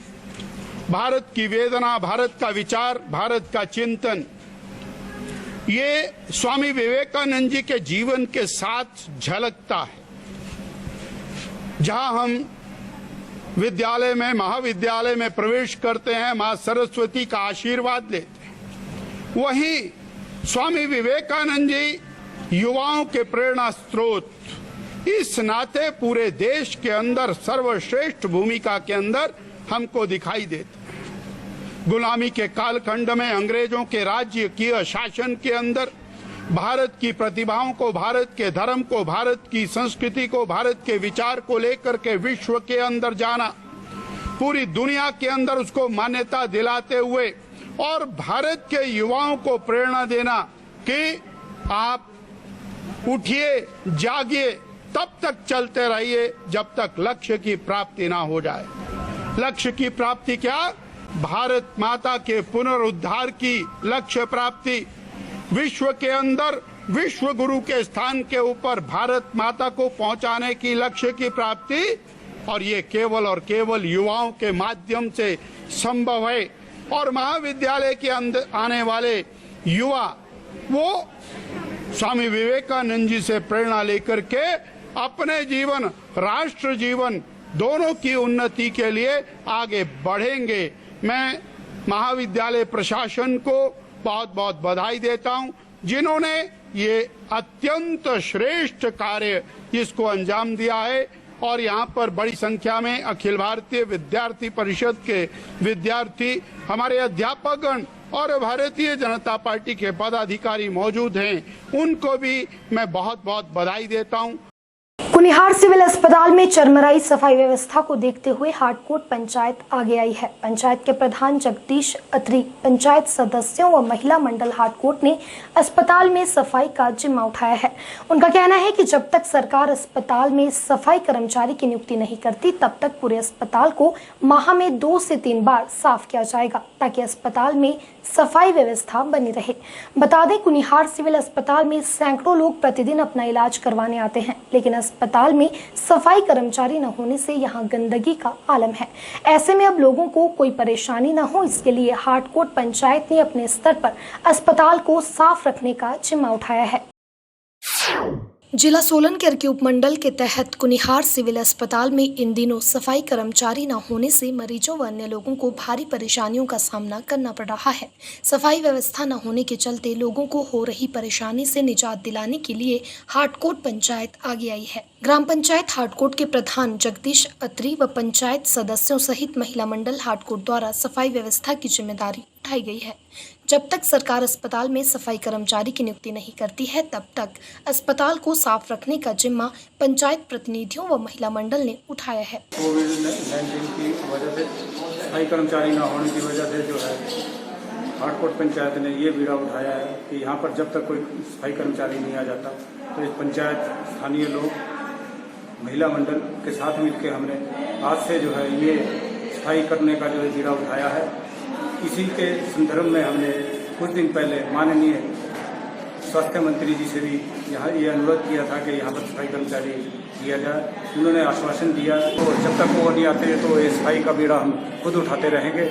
L: भारत की वेदना, भारत का विचार, भारत का चिंतन, ये स्वामी विवेकानंद जी के जीवन के साथ झलकता है। जहां हम विद्यालय में, महाविद्यालय में प्रवेश करते हैं, मां सरस्वती का आशीर्वाद लेते हैं, वहीं स्वामी विवेकानंद जी युवाओं के प्रेरणा स्रोत, इस नाते पूरे देश के अंदर सर्वश्रेष्ठ भूमिका के अंदर हमको दिखाई देते। गुलामी के कालखंड में अंग्रेजों के राज्य की शासन के अंदर भारत की प्रतिभाओं को, भारत के धर्म को, भारत की संस्कृति को, भारत के विचार को लेकर के विश्व के अंदर जाना, पूरी दुनिया के अंदर उसको मान्यता दिलाते हुए और भारत के युवाओं को प्रेरणा देना कि आप उठिए, जागिए, तब तक चलते रहिए जब तक लक्ष्य की प्राप्ति ना हो जाए। लक्ष्य की प्राप्ति क्या? भारत माता के पुनरुद्धार की लक्ष्य प्राप्ति, विश्व के अंदर विश्व गुरु के स्थान के ऊपर भारत माता को पहुंचाने की लक्ष्य की प्राप्ति, और ये केवल और केवल युवाओं के माध्यम से संभव है। और महाविद्यालय के अंदर आने वाले युवा वो स्वामी विवेकानंद जी से प्रेरणा लेकर के अपने जीवन, राष्ट्र जीवन दोनों की उन्नति के लिए आगे बढ़ेंगे। मैं महाविद्यालय प्रशासन को बहुत बहुत बधाई देता हूं, जिन्होंने ये अत्यंत श्रेष्ठ कार्य इसको अंजाम दिया है। और यहाँ पर बड़ी संख्या में अखिल भारतीय विद्यार्थी परिषद के विद्यार्थी, हमारे अध्यापकगण और भारतीय जनता पार्टी के पदाधिकारी मौजूद हैं, उनको भी मैं बहुत बहुत बधाई देता हूँ।
A: कुनिहार सिविल अस्पताल में चरमराई सफाई व्यवस्था को देखते हुए हाटकोट पंचायत आगे आई है। पंचायत के प्रधान जगदीश अत्री, पंचायत सदस्यों व महिला मंडल हाटकोट ने अस्पताल में सफाई का जिम्मा उठाया है। उनका कहना है कि जब तक सरकार अस्पताल में सफाई कर्मचारी की नियुक्ति नहीं करती तब तक पूरे अस्पताल को माह में 2 से 3 बार साफ किया जाएगा ताकि अस्पताल में सफाई व्यवस्था बनी रहे। बता दें, कुनिहार सिविल अस्पताल में सैकड़ों लोग प्रतिदिन अपना इलाज करवाने आते हैं, लेकिन अस्पताल में सफाई कर्मचारी न होने से यहां गंदगी का आलम है। ऐसे में अब लोगों को कोई परेशानी न हो, इसके लिए हाटकोट पंचायत ने अपने स्तर पर अस्पताल को साफ रखने का जिम्मा उठाया है। जिला सोलन के उपमंडल के तहत कुनिहार सिविल अस्पताल में इन दिनों सफाई कर्मचारी न होने से मरीजों व अन्य लोगों को भारी परेशानियों का सामना करना पड़ रहा है। सफाई व्यवस्था न होने के चलते लोगों को हो रही परेशानी से निजात दिलाने के लिए हाटकोट पंचायत आगे आई है। ग्राम पंचायत हाटकोट के प्रधान जगदीश अत्री व पंचायत सदस्यों सहित महिला मंडल हाटकोट द्वारा सफाई व्यवस्था की जिम्मेदारी उठाई गई है। जब तक सरकार अस्पताल में सफाई कर्मचारी की नियुक्ति नहीं करती है तब तक अस्पताल को साफ रखने का जिम्मा पंचायत प्रतिनिधियों व महिला मंडल ने उठाया है।
H: कोविड-19 की वजह से सफाई कर्मचारी न होने की वजह से जो है हाटकोट पंचायत ने ये बीड़ा उठाया है कि यहाँ पर जब तक कोई सफाई कर्मचारी नहीं आ जाता तो इस पंचायत स्थानीय लोग महिला मंडल के साथ मिलकर हमने आज से जो है ये सफाई करने का जो बीड़ा उठाया है। इसी के संदर्भ में हमने कुछ दिन पहले माननीय स्वास्थ्य मंत्री जी से भी यहाँ ये अनुरोध किया था कि यहाँ पर सफाई कर्मचारी किया जाए। उन्होंने आश्वासन दिया तो जब तक वो नहीं आते तो ये सफाई का बीड़ा हम खुद उठाते रहेंगे।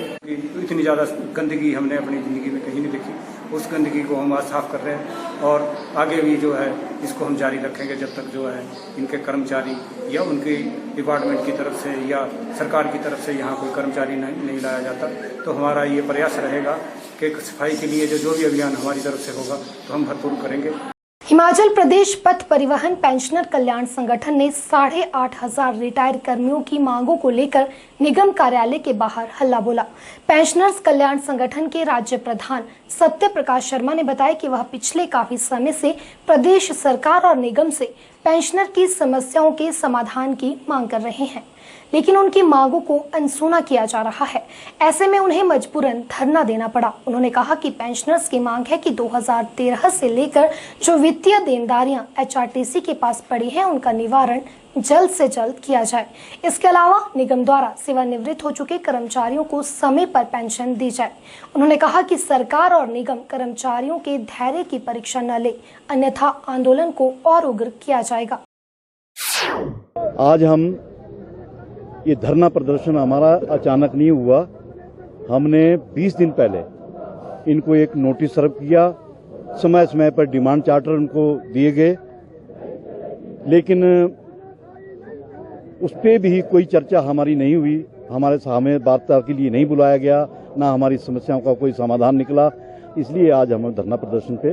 H: इतनी ज़्यादा गंदगी हमने अपनी ज़िंदगी में कहीं नहीं देखी, उस गंदगी को हम आज साफ कर रहे हैं और आगे भी जो है इसको हम जारी रखेंगे जब तक जो है इनके कर्मचारी या उनके डिपार्टमेंट की तरफ से या सरकार की तरफ से यहाँ कोई कर्मचारी नहीं लाया जाता। तो हमारा ये प्रयास रहेगा कि सफाई के लिए जो भी अभियान हमारी तरफ से होगा तो हम भरपूर करेंगे।
A: हिमाचल प्रदेश पथ परिवहन पेंशनर कल्याण संगठन ने 8,500 रिटायर कर्मियों की मांगों को लेकर निगम कार्यालय के बाहर हल्ला बोला। पेंशनर्स कल्याण संगठन के राज्य प्रधान सत्य प्रकाश शर्मा ने बताया कि वह पिछले काफी समय से प्रदेश सरकार और निगम से पेंशनर की समस्याओं के समाधान की मांग कर रहे हैं, लेकिन उनकी मांगों को अनसुना किया जा रहा है। ऐसे में उन्हें मजबूरन धरना देना पड़ा। उन्होंने कहा कि पेंशनर्स की मांग है कि 2013 से लेकर जो वित्तीय देनदारियां एचआरटीसी के पास पड़ी हैं उनका निवारण जल्द से जल्द किया जाए। इसके अलावा निगम द्वारा सेवानिवृत्त हो चुके कर्मचारियों को समय पर पेंशन दी जाए। उन्होंने कहा कि सरकार और निगम कर्मचारियों के धैर्य की परीक्षा न ले, अन्यथा आंदोलन को और उग्र किया जाएगा।
M: आज हम ये धरना प्रदर्शन हमारा अचानक नहीं हुआ। हमने 20 दिन पहले इनको एक नोटिस सर्व किया, समय समय पर डिमांड चार्टर उनको दिए गए, लेकिन उस पर भी कोई चर्चा हमारी नहीं हुई। हमारे सामने वार्ता के लिए नहीं बुलाया गया, ना हमारी समस्याओं का कोई समाधान निकला। इसलिए आज हम धरना प्रदर्शन पे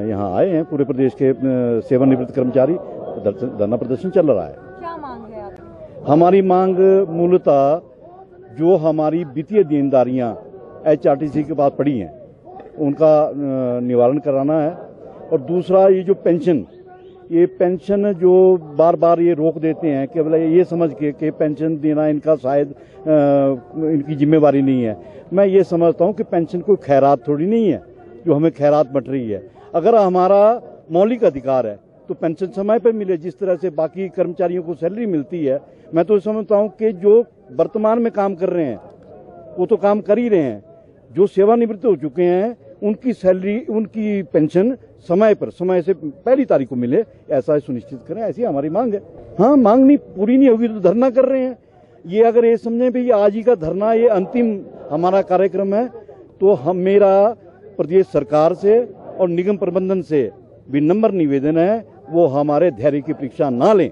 M: यहाँ आए हैं। पूरे प्रदेश के सेवानिवृत्त कर्मचारी धरना प्रदर्शन चल रहा है।
N: क्या मांग है आपकी?
M: हमारी मांग मूलतः जो हमारी वित्तीय देनदारियां एचआरटीसी के पास पड़ी हैं उनका निवारण कराना है, और दूसरा ये जो पेंशन जो बार बार ये रोक देते हैं केवल ये समझ के कि पेंशन देना इनका शायद इनकी जिम्मेवारी नहीं है। मैं ये समझता हूँ कि पेंशन कोई खैरात थोड़ी नहीं है जो हमें खैरात बट रही है। अगर हमारा मौलिक अधिकार है तो पेंशन समय पर मिले, जिस तरह से बाकी कर्मचारियों को सैलरी मिलती है। मैं तो समझता हूं कि जो वर्तमान में काम कर रहे हैं वो तो काम कर ही रहे हैं, जो सेवानिवृत्त हो चुके हैं उनकी सैलरी, उनकी पेंशन समय से पहली तारीख को मिले, ऐसा सुनिश्चित करें। ऐसी हमारी मांग है। हाँ, मांग नहीं पूरी नहीं होगी तो धरना कर रहे हैं। ये अगर ये समझें भी आज ही का धरना ये अंतिम हमारा कार्यक्रम है तो हम मेरा प्रदेश सरकार से और निगम प्रबंधन से विनम्र निवेदन है वो हमारे धैर्य की परीक्षा ना लें।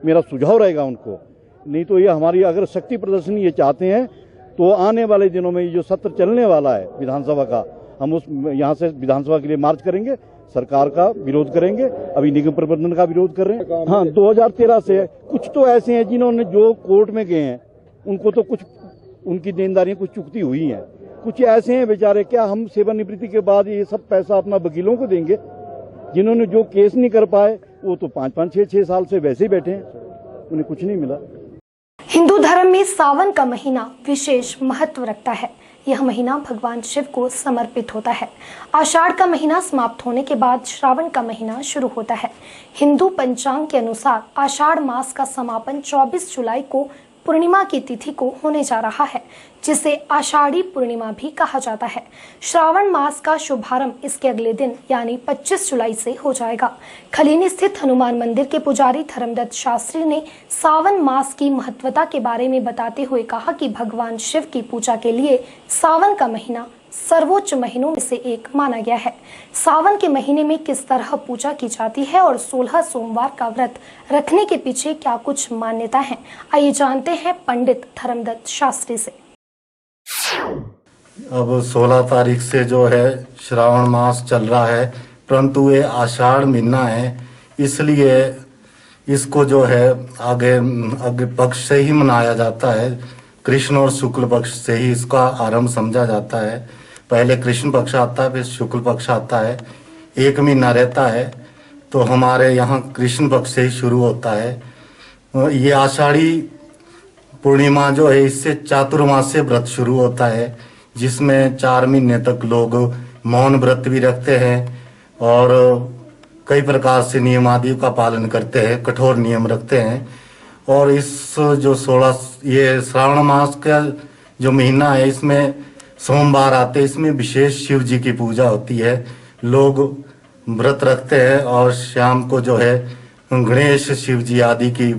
M: मेरा सुझाव रहेगा उनको। नहीं तो ये हमारी अगर शक्ति प्रदर्शन ये चाहते हैं तो आने वाले दिनों में ये जो सत्र चलने वाला है विधानसभा का, हम उस यहाँ से विधानसभा के लिए मार्च करेंगे, सरकार का विरोध करेंगे, अभी निगम प्रबंधन का विरोध कर रहे हैं। हाँ, 2013 से कुछ तो ऐसे हैं जिन्होंने जो कोर्ट में गए हैं उनको तो कुछ उनकी देनदारियां कुछ चुकती हुई हैं। कुछ ऐसे हैं बेचारे, क्या हम सेवानिवृत्ति के बाद ये सब पैसा अपना वकीलों को देंगे? जिन्होंने जो केस नहीं कर पाए वो तो 5-5, 6-6 साल से वैसे ही बैठे हैं, उन्हें कुछ नहीं मिला।
A: हिंदू धर्म में सावन का महीना विशेष महत्व रखता है। यह महीना भगवान शिव को समर्पित होता है। आषाढ़ का महीना समाप्त होने के बाद श्रावण का महीना शुरू होता है। हिंदू पंचांग के अनुसार आषाढ़ मास का समापन 24 जुलाई को पूर्णिमा की तिथि को होने जा रहा है, जिसे आषाढ़ी पूर्णिमा भी कहा जाता है। श्रावण मास का शुभारंभ इसके अगले दिन यानी 25 जुलाई से हो जाएगा। खलीनी स्थित हनुमान मंदिर के पुजारी धर्मदत्त शास्त्री ने सावन मास की महत्वता के बारे में बताते हुए कहा कि भगवान शिव की पूजा के लिए सावन का महीना सर्वोच्च महीनों में से एक माना गया है। सावन के महीने में किस तरह पूजा की जाती है और 16 सोमवार का व्रत रखने के पीछे क्या कुछ मान्यता है, आइए जानते हैं पंडित धर्मदत्त शास्त्री से।
N: अब 16 तारीख से जो है श्रावण मास चल रहा है, परंतु ये आषाढ़ महीना है, इसलिए इसको जो है आगे पक्ष से ही मनाया जाता है। कृष्ण और शुक्ल पक्ष से ही इसका आरंभ समझा जाता है। पहले कृष्ण पक्ष आता है, फिर शुक्ल पक्ष आता है, 1 महीना रहता है। तो हमारे यहाँ कृष्ण पक्ष से ही शुरू होता है। ये आषाढ़ी पूर्णिमा जो है, इससे चातुर्मास्य व्रत शुरू होता है, जिसमें 4 महीने तक लोग मौन व्रत भी रखते हैं और कई प्रकार से नियम आदि का पालन करते हैं, कठोर नियम रखते हैं। और इस जो 16 ये श्रावण मास का जो महीना है, इसमें सोमवार आते हैं, इसमें विशेष शिव जी की पूजा होती है। लोग व्रत रखते हैं और शाम को जो है गणेश शिव जी आदि की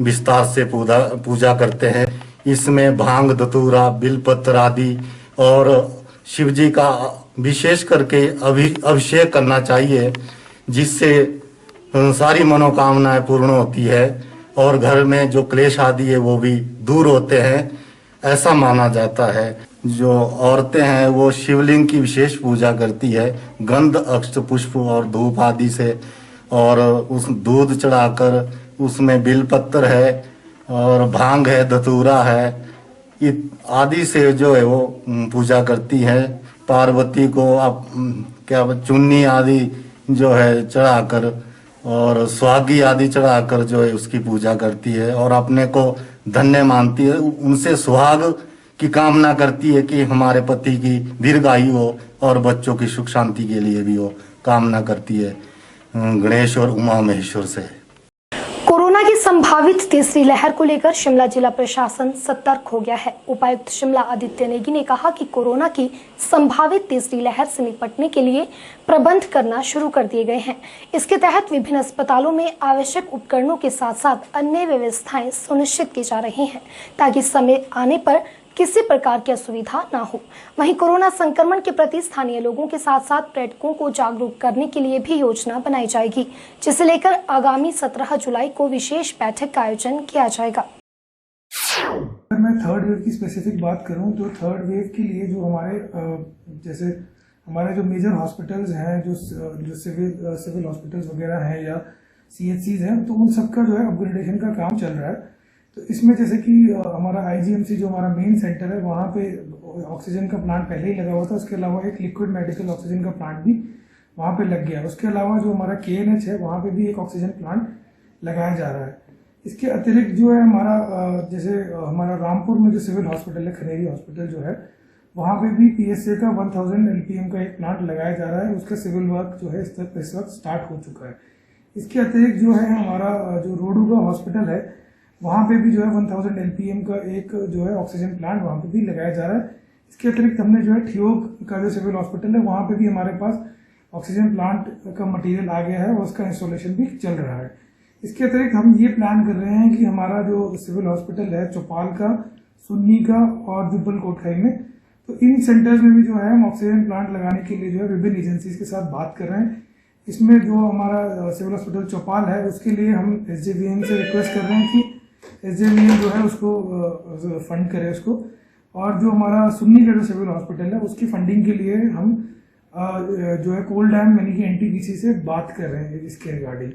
N: विस्तार से पूजा करते हैं। इसमें भांग धतूरा बिलपत्र आदि और शिव जी का विशेष करके अभिषेक करना चाहिए, जिससे सारी मनोकामनाएं पूर्ण होती है और घर में जो क्लेश आदि है वो भी दूर होते हैं, ऐसा माना जाता है। जो औरतें हैं वो शिवलिंग की विशेष पूजा करती है, गंध अक्षत पुष्प और धूप आदि से, और उस दूध चढ़ाकर उसमें बिलपत्र है और भांग है, धतूरा है आदि से जो है वो पूजा करती है। पार्वती को आप क्या चुन्नी आदि जो है चढ़ाकर और सुहागी आदि चढ़ाकर जो है उसकी पूजा करती है और अपने को धन्य मानती है। उनसे सुहाग की कामना करती है कि हमारे पति की दीर्घायु हो और बच्चों की सुख शांति के लिए भी वो कामना करती है गणेश और उमा महेश्वर से।
A: कोरोना की संभावित तीसरी लहर को लेकर शिमला जिला प्रशासन सतर्क हो गया है। उपायुक्त शिमला आदित्य नेगी ने कहा कि कोरोना की संभावित तीसरी लहर से निपटने के लिए प्रबंध करना शुरू कर दिए गए हैं। इसके तहत विभिन्न अस्पतालों में आवश्यक उपकरणों के साथ साथ अन्य व्यवस्थाएं सुनिश्चित की जा रही हैं, ताकि समय आने पर किसी प्रकार की असुविधा ना हो। वहीं कोरोना संक्रमण के प्रति स्थानीय लोगों के साथ साथ पर्यटकों को जागरूक करने के लिए भी योजना बनाई जाएगी, जिसे लेकर आगामी 17 जुलाई को विशेष बैठक का आयोजन किया जाएगा।
O: अगर मैं थर्ड वेव की स्पेसिफिक बात करूं तो थर्ड वेव के लिए जो हमारे जो मेजर हॉस्पिटल्स हैं, जो सिविल हॉस्पिटल्स वगैरह हैं या CHCs हैं, तो उन सबका जो है अपग्रेडेशन का काम चल रहा है। तो इसमें जैसे कि हमारा IGMC जो हमारा मेन सेंटर है, वहाँ पे ऑक्सीजन का प्लांट पहले ही लगा हुआ था। उसके अलावा एक लिक्विड मेडिकल ऑक्सीजन का प्लांट भी वहाँ पे लग गया। उसके अलावा जो हमारा KNH है, वहाँ पे भी एक ऑक्सीजन प्लांट लगाया जा रहा है। इसके अतिरिक्त जो है हमारा रामपुर में जो सिविल हॉस्पिटल है, खनेरी हॉस्पिटल जो है, वहाँ पे भी PSA का 1000 LPM का एक प्लांट लगाया जा रहा है। उसका सिविल वर्क जो है इस वक्त स्टार्ट हो चुका है। इसके अतिरिक्त जो है हमारा जो रोडूगा हॉस्पिटल है, वहाँ पे भी जो है 1000 LPM का एक जो है ऑक्सीजन प्लांट वहाँ पे भी लगाया जा रहा है। इसके अतिरिक्त हमने जो है ठियोग का जो सिविल हॉस्पिटल है, वहाँ पे भी हमारे पास ऑक्सीजन प्लांट का मटेरियल आ गया है और उसका इंस्टॉलेशन भी चल रहा है। इसके अतिरिक्त हम ये प्लान कर रहे हैं कि हमारा जो सिविल हॉस्पिटल है चौपाल का, सुन्नी का और जुब्बल कोटखाई में, तो इन सेंटर्स में भी जो है हम ऑक्सीजन प्लांट लगाने के लिए जो है विभिन्न एजेंसीज के साथ बात कर रहे हैं। इसमें जो हमारा सिविल हॉस्पिटल चौपाल है, उसके लिए हम SJVN से रिक्वेस्ट कर रहे हैं कि SJVN जो है उसको फंड करे उसको, और जो हमारा सुन्नी का जो सिविल हॉस्पिटल है उसकी फंडिंग के लिए हम जो है कोल डैम यानी कि NTPC से बात कर रहे हैं इसके रिगार्डिंग।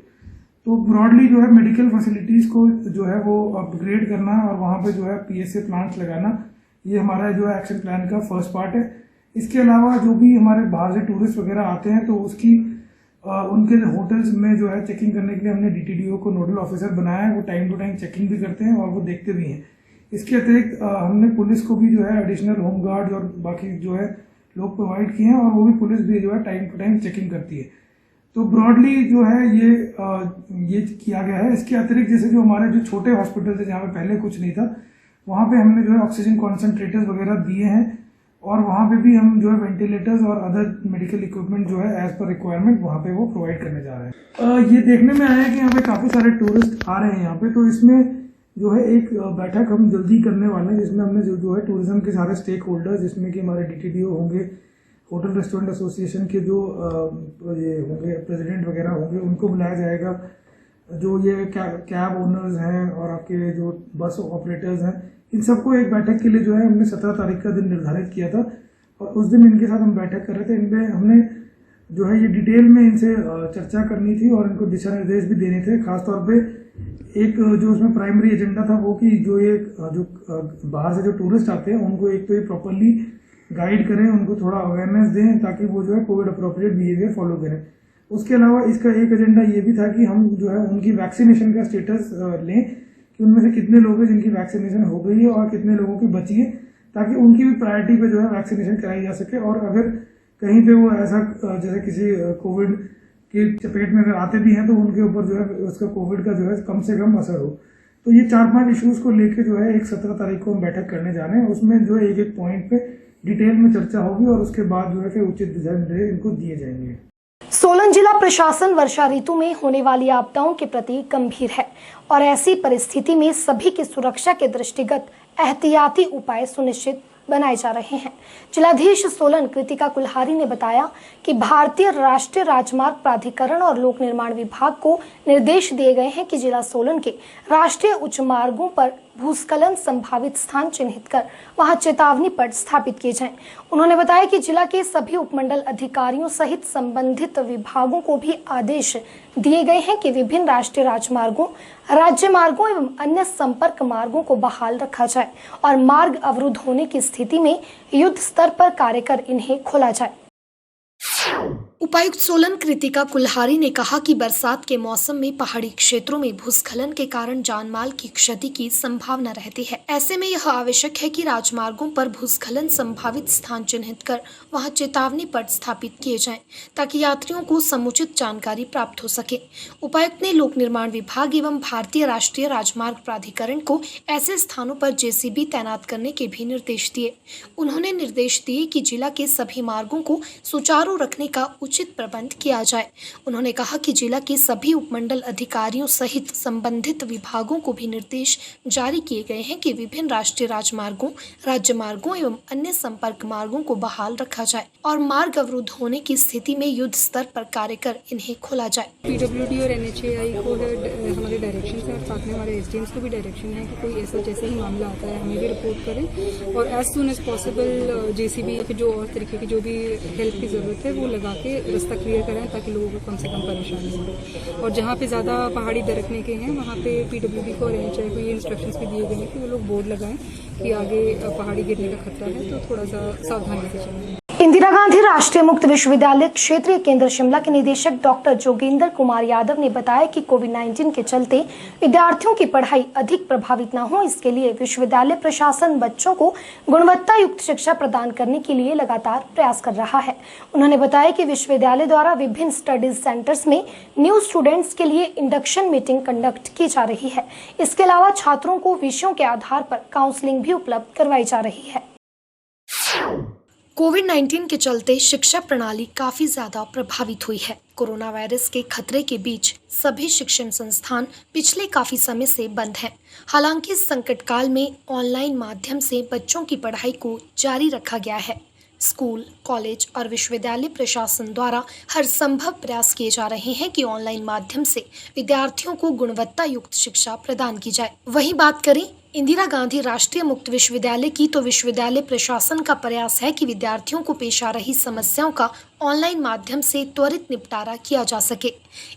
O: तो ब्रॉडली जो है मेडिकल फैसिलिटीज़ को जो है वो अपग्रेड करना और वहाँ पे जो है PSA प्लांट्स लगाना, ये हमारा जो है एक्शन प्लान का फर्स्ट पार्ट है। इसके अलावा जो भी हमारे बाहर से टूरिस्ट वगैरह आते हैं तो उसकी उनके होटल्स में जो है चेकिंग करने के लिए हमने DTDO को नोडल ऑफिसर बनाया है। वो टाइम टू टाइम चेकिंग भी करते हैं और वो देखते भी हैं। इसके अतिरिक्त हमने पुलिस को भी जो है एडिशनल होमगार्ड और बाकी जो है लोग प्रोवाइड किए हैं और वो भी पुलिस भी जो है टाइम टू टाइम चेकिंग करती है। तो ब्रॉडली जो है ये किया गया है। इसके अतिरिक्त जैसे जो हमारे जो छोटे हॉस्पिटल थे जहाँ पे पहले कुछ नहीं था, वहाँ पे हमने जो है ऑक्सीजन कॉन्सेंट्रेटर्स वगैरह दिए हैं और वहाँ पे भी हम जो है वेंटिलेटर्स और अदर मेडिकल इक्विपमेंट जो है एज पर रिक्वायरमेंट वहाँ पे वो प्रोवाइड करने जा रहे हैं। ये देखने में आया है कि यहाँ पे काफ़ी सारे टूरिस्ट आ रहे हैं यहाँ पे, तो इसमें जो है एक बैठक हम जल्दी करने वाले हैं जिसमें हमने जो है टूरिज्म के सारे स्टेक होल्डर्स जिसमें कि हमारे DTDO होंगे, होटल रेस्टोरेंट एसोसिएशन के जो ये होंगे प्रेसिडेंट वगैरह होंगे, उनको बुलाया जाएगा। जो ये कैब ओनर्स हैं और आपके जो बस ऑपरेटर्स हैं, इन सबको एक बैठक के लिए जो है हमने 17 तारीख का दिन निर्धारित किया था और उस दिन इनके साथ हम बैठक कर रहे थे। इनमें हमने जो है ये डिटेल में इनसे चर्चा करनी थी और इनको दिशा निर्देश भी देने थे। खासतौर पे एक जो उसमें प्राइमरी एजेंडा था वो कि जो बाहर से जो टूरिस्ट आते हैं उनको एक तो ये प्रॉपरली गाइड करें, उनको थोड़ा अवेयरनेस दें ताकि वो जो है कोविड अप्रोप्रिएट बिहेवियर फॉलो करें। उसके अलावा इसका एक एजेंडा ये भी था कि हम जो है उनकी वैक्सीनेशन का स्टेटस लें कि उनमें से कितने लोग हैं जिनकी वैक्सीनेशन हो गई है और कितने लोगों की बची है, ताकि उनकी भी प्रायोरिटी पे जो है वैक्सीनेशन कराई जा सके। और अगर कहीं पे वो ऐसा जैसे किसी कोविड की चपेट में अगर आते भी हैं तो उनके ऊपर जो है उसका कोविड का जो है कम से कम असर हो। तो ये 4-5 इश्यूज को लेकर जो है एक 17 तारीख को हम बैठक करने जा रहे हैं। उसमें जो है एक पॉइंट पे डिटेल में चर्चा होगी और उसके बाद जो है फिर उचित दिशा निर्देश इनको दिए जाएंगे।
A: सोलन जिला प्रशासन वर्षा ऋतु में होने वाली आपदाओं के प्रति गंभीर है और ऐसी परिस्थिति में सभी की सुरक्षा के दृष्टिगत एहतियाती उपाय सुनिश्चित बनाए जा रहे हैं। जिलाधीश सोलन कृतिका कुल्हारी ने बताया कि भारतीय राष्ट्रीय राजमार्ग प्राधिकरण और लोक निर्माण विभाग को निर्देश दिए गए हैं कि जिला सोलन के राष्ट्रीय उच्च मार्गों पर भूस्खलन संभावित स्थान चिन्हित कर वहां चेतावनी पट स्थापित किए जाएं। उन्होंने बताया कि जिला के सभी उपमंडल अधिकारियों सहित संबंधित विभागों को भी आदेश दिए गए हैं कि विभिन्न राष्ट्रीय राजमार्गों, राज्य मार्गों एवं अन्य संपर्क मार्गों को बहाल रखा जाए और मार्ग अवरुद्ध होने की स्थिति में युद्ध स्तर पर कार्य कर इन्हें खोला जाए। उपायुक्त सोलन कृतिका कुल्हारी ने कहा कि बरसात के मौसम में पहाड़ी क्षेत्रों में भूस्खलन के कारण जानमाल की क्षति की संभावना रहती है। ऐसे में यह आवश्यक है कि राजमार्गों पर भूस्खलन संभावित स्थान चिन्हित कर वहां चेतावनी पट स्थापित किए जाएं, ताकि यात्रियों को समुचित जानकारी प्राप्त हो सके। उपायुक्त ने लोक निर्माण विभाग एवं भारतीय राष्ट्रीय राजमार्ग प्राधिकरण को ऐसे स्थानों पर JCB तैनात करने के भी निर्देश दिए। उन्होंने निर्देश दिए कि जिला के सभी मार्गों को सुचारू रखने का उचित प्रबंध किया जाए। उन्होंने कहा कि जिला के सभी उपमंडल अधिकारियों सहित संबंधित विभागों को भी निर्देश जारी किए गए हैं कि विभिन्न राष्ट्रीय राजमार्गों, राज्य मार्गों एवं अन्य संपर्क मार्गों को बहाल रखा जाए और मार्ग अवरुद्ध होने की स्थिति में युद्ध स्तर पर कार्य कर इन्हें खोला जाए।
P: PWD और NHAI को हमारे डायरेक्शन है और साथ में हमारे SDMs को भी डायरेक्शन है कि कोई ऐसा जैसे ही मामला आता है हमें भी रिपोर्ट करें और as soon as possible JCB के जो और तरीके की जो भी हेल्प की जरूरत है वो लगा के रास्ता क्लियर कराएं ताकि लोगों को कम से कम परेशानी हो। और जहाँ पे ज़्यादा पहाड़ी दरकने के हैं वहाँ पे PWD को और NHAI को ये इंस्ट्रक्शंस भी दिए गए हैं कि वो लोग बोर्ड लगाएं कि आगे पहाड़ी गिरने का खतरा है, तो थोड़ा सा सावधानी से चलें।
A: इंदिरा गांधी राष्ट्रीय मुक्त विश्वविद्यालय क्षेत्रीय केंद्र शिमला के निदेशक डॉक्टर जोगेंद्र कुमार यादव ने बताया कि कोविड-19 के चलते विद्यार्थियों की पढ़ाई अधिक प्रभावित न हो, इसके लिए विश्वविद्यालय प्रशासन बच्चों को गुणवत्ता युक्त शिक्षा प्रदान करने के लिए लगातार प्रयास कर रहा है। उन्होंने बताया कि विश्वविद्यालय द्वारा विभिन्न स्टडीज सेंटर्स में न्यू स्टूडेंट्स के लिए इंडक्शन मीटिंग कंडक्ट की जा रही है। इसके अलावा छात्रों को विषयों के आधार पर काउंसलिंग भी उपलब्ध करवाई जा रही है। कोविड-19 के चलते शिक्षा प्रणाली काफी ज्यादा प्रभावित हुई है। कोरोना वायरस के खतरे के बीच सभी शिक्षण संस्थान पिछले काफी समय से बंद हैं। हालांकि इस संकट काल में ऑनलाइन माध्यम से बच्चों की पढ़ाई को जारी रखा गया है। स्कूल, कॉलेज और विश्वविद्यालय प्रशासन द्वारा हर संभव प्रयास किए जा रहे हैं कि ऑनलाइन माध्यम से विद्यार्थियों को गुणवत्ता युक्त शिक्षा प्रदान की जाए। वहीं बात करें इंदिरा गांधी राष्ट्रीय मुक्त विश्वविद्यालय की, तो विश्वविद्यालय प्रशासन का प्रयास है कि विद्यार्थियों को पेश आ रही समस्याओं का ऑनलाइन माध्यम से त्वरित निपटारा किया जा सके।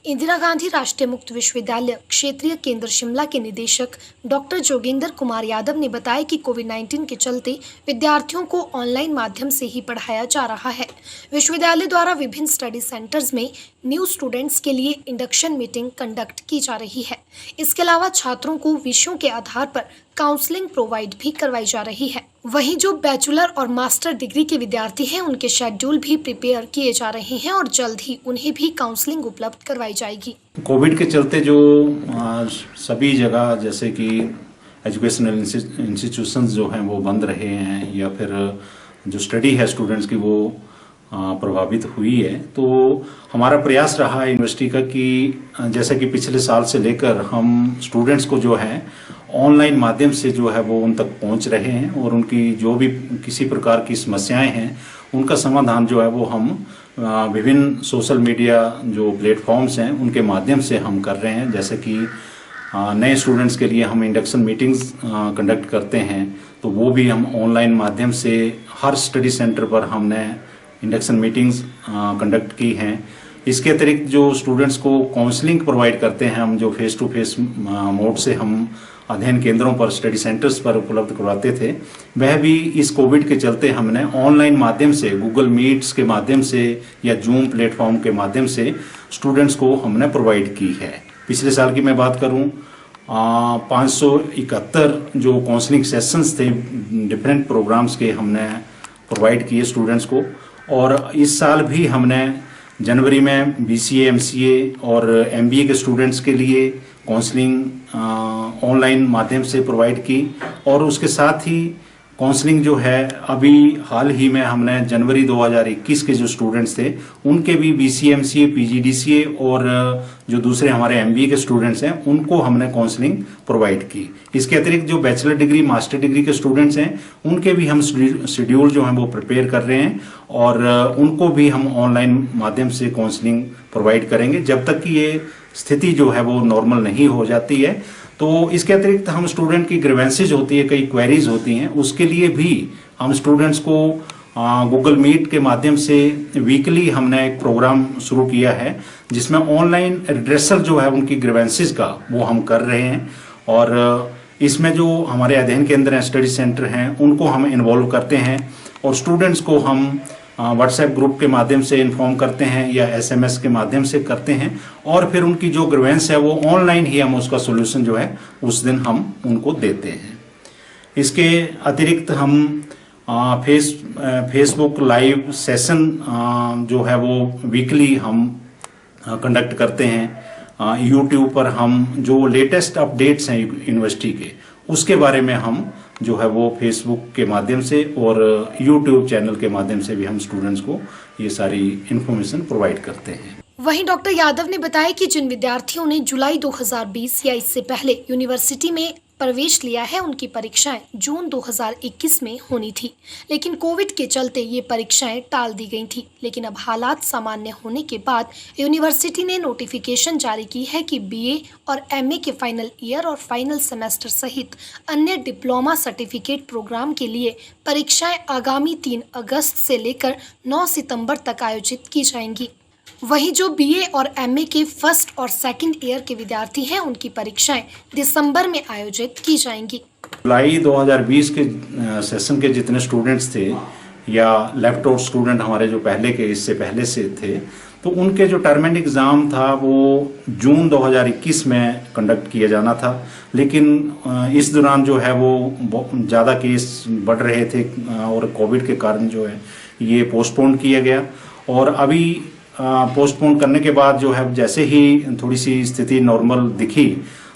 A: इंदिरा गांधी राष्ट्रीय मुक्त विश्वविद्यालय क्षेत्रीय केंद्र शिमला के निदेशक डॉक्टर जोगेंद्र कुमार यादव ने बताया कि कोविड-19 के चलते विद्यार्थियों को ऑनलाइन माध्यम से ही पढ़ाया जा रहा है। विश्वविद्यालय द्वारा विभिन्न स्टडी सेंटर्स में न्यू स्टूडेंट्स के लिए इंडक्शन मीटिंग कंडक्ट की जा रही है। इसके अलावा छात्रों को विषयों के आधार पर काउंसलिंग प्रोवाइड भी करवाई जा रही है। वहीं जो बैचलर और मास्टर डिग्री के विद्यार्थी हैं, उनके शेड्यूल भी प्रिपेयर किए जा रहे हैं और जल्द ही उन्हें भी काउंसलिंग उपलब्ध करवाई जाएगी।
Q: कोविड के चलते जो सभी जगह जैसे कि एजुकेशनल इंस्टीट्यूशंस जो हैं वो बंद रहे हैं या फिर जो स्टडी है स्टूडेंट्स की वो प्रभावित हुई है, तो हमारा प्रयास रहा है यूनिवर्सिटी का कि जैसे कि पिछले साल से लेकर हम स्टूडेंट्स को जो है ऑनलाइन माध्यम से जो है वो उन तक पहुंच रहे हैं और उनकी जो भी किसी प्रकार की समस्याएं हैं उनका समाधान जो है वो हम विभिन्न सोशल मीडिया जो प्लेटफॉर्म्स हैं उनके माध्यम से हम कर रहे हैं। जैसे कि नए स्टूडेंट्स के लिए हम इंडक्शन मीटिंग्स कंडक्ट करते हैं, तो वो भी हम ऑनलाइन माध्यम से हर स्टडी सेंटर पर हमने इंडक्शन मीटिंग्स कंडक्ट की हैं। इसके अतिरिक्त जो स्टूडेंट्स को काउंसलिंग प्रोवाइड करते हैं हम, जो फेस टू फेस मोड से हम अध्ययन केंद्रों पर स्टडी सेंटर्स पर उपलब्ध करवाते थे, वह भी इस कोविड के चलते हमने ऑनलाइन माध्यम से गूगल मीट्स के माध्यम से या जूम प्लेटफॉर्म के माध्यम से स्टूडेंट्स को हमने प्रोवाइड की है। पिछले साल की मैं बात करूं 571 जो काउंसलिंग सेशंस थे डिफरेंट प्रोग्राम्स के हमने प्रोवाइड किए स्टूडेंट्स को, और इस साल भी हमने जनवरी में BCA, MCA और MBA के स्टूडेंट्स के लिए काउंसलिंग ऑनलाइन माध्यम से प्रोवाइड की। और उसके साथ ही काउंसलिंग जो है अभी हाल ही में हमने जनवरी 2021 के जो स्टूडेंट्स थे उनके भी BCA, MCA, PGDCA और जो दूसरे हमारे MBA के स्टूडेंट्स हैं उनको हमने काउंसलिंग प्रोवाइड की। इसके अतिरिक्त जो बैचलर डिग्री, मास्टर डिग्री के स्टूडेंट्स हैं उनके भी हम शेड्यूल जो हैं वो प्रिपेयर कर रहे हैं और उनको भी हम ऑनलाइन माध्यम से काउंसलिंग प्रोवाइड करेंगे जब तक कि ये स्थिति जो है वो नॉर्मल नहीं हो जाती है। तो इसके अतिरिक्त हम स्टूडेंट की ग्रीवेंसेज होती है, कई क्वेरीज होती हैं, उसके लिए भी हम स्टूडेंट्स को गूगल मीट के माध्यम से वीकली हमने एक प्रोग्राम शुरू किया है जिसमें ऑनलाइन रिड्रेसल जो है उनकी ग्रीवेंसेज का वो हम कर रहे हैं। और इसमें जो हमारे अध्ययन केंद्र हैं, स्टडी सेंटर हैं, उनको हम इन्वॉल्व करते हैं और स्टूडेंट्स को हम व्हाट्सएप ग्रुप के माध्यम से इन्फॉर्म करते हैं या SMS के माध्यम से करते हैं और फिर उनकी जो ग्रीवेंस है वो ऑनलाइन ही हम उसका सोल्यूशन जो है उस दिन हम उनको देते हैं। इसके अतिरिक्त हम फेसबुक लाइव सेशन जो है वो वीकली हम कंडक्ट करते हैं। यूट्यूब पर हम जो लेटेस्ट अपडेट्स हैं यूनिवर्सिटी के उसके बारे में हम जो है वो फेसबुक के माध्यम से और यूट्यूब चैनल के माध्यम से भी हम स्टूडेंट्स को ये सारी इन्फॉर्मेशन प्रोवाइड करते हैं।
A: वहीं डॉक्टर यादव ने बताया कि जिन विद्यार्थियों ने जुलाई 2020 या इससे पहले यूनिवर्सिटी में प्रवेश लिया है उनकी परीक्षाएं जून 2021 में होनी थी, लेकिन कोविड के चलते ये परीक्षाएं टाल दी गई थी। लेकिन अब हालात सामान्य होने के बाद यूनिवर्सिटी ने नोटिफिकेशन जारी की है कि BA और MA के फाइनल ईयर और फाइनल सेमेस्टर सहित अन्य डिप्लोमा सर्टिफिकेट प्रोग्राम के लिए परीक्षाएं आगामी 3 अगस्त से लेकर 9 सितंबर तक आयोजित की जाएंगी। वहीं जो BA और MA के फर्स्ट और सेकंड ईयर के विद्यार्थी हैं उनकी परीक्षाएं दिसंबर में आयोजित की जाएंगी।
Q: जुलाई 2020 के सेशन के जितने स्टूडेंट्स थे या लेफ्ट आउट स्टूडेंट हमारे जो पहले के इससे पहले से थे, तो उनके जो टर्म एंड एग्ज़ाम था वो जून 2021 में कंडक्ट किया जाना था, लेकिन इस दौरान जो है वो ज़्यादा केस बढ़ रहे थे और कोविड के कारण जो है ये पोस्टपोन किया गया। और अभी पोस्टपोन करने के बाद जो है जैसे ही थोड़ी सी स्थिति नॉर्मल दिखी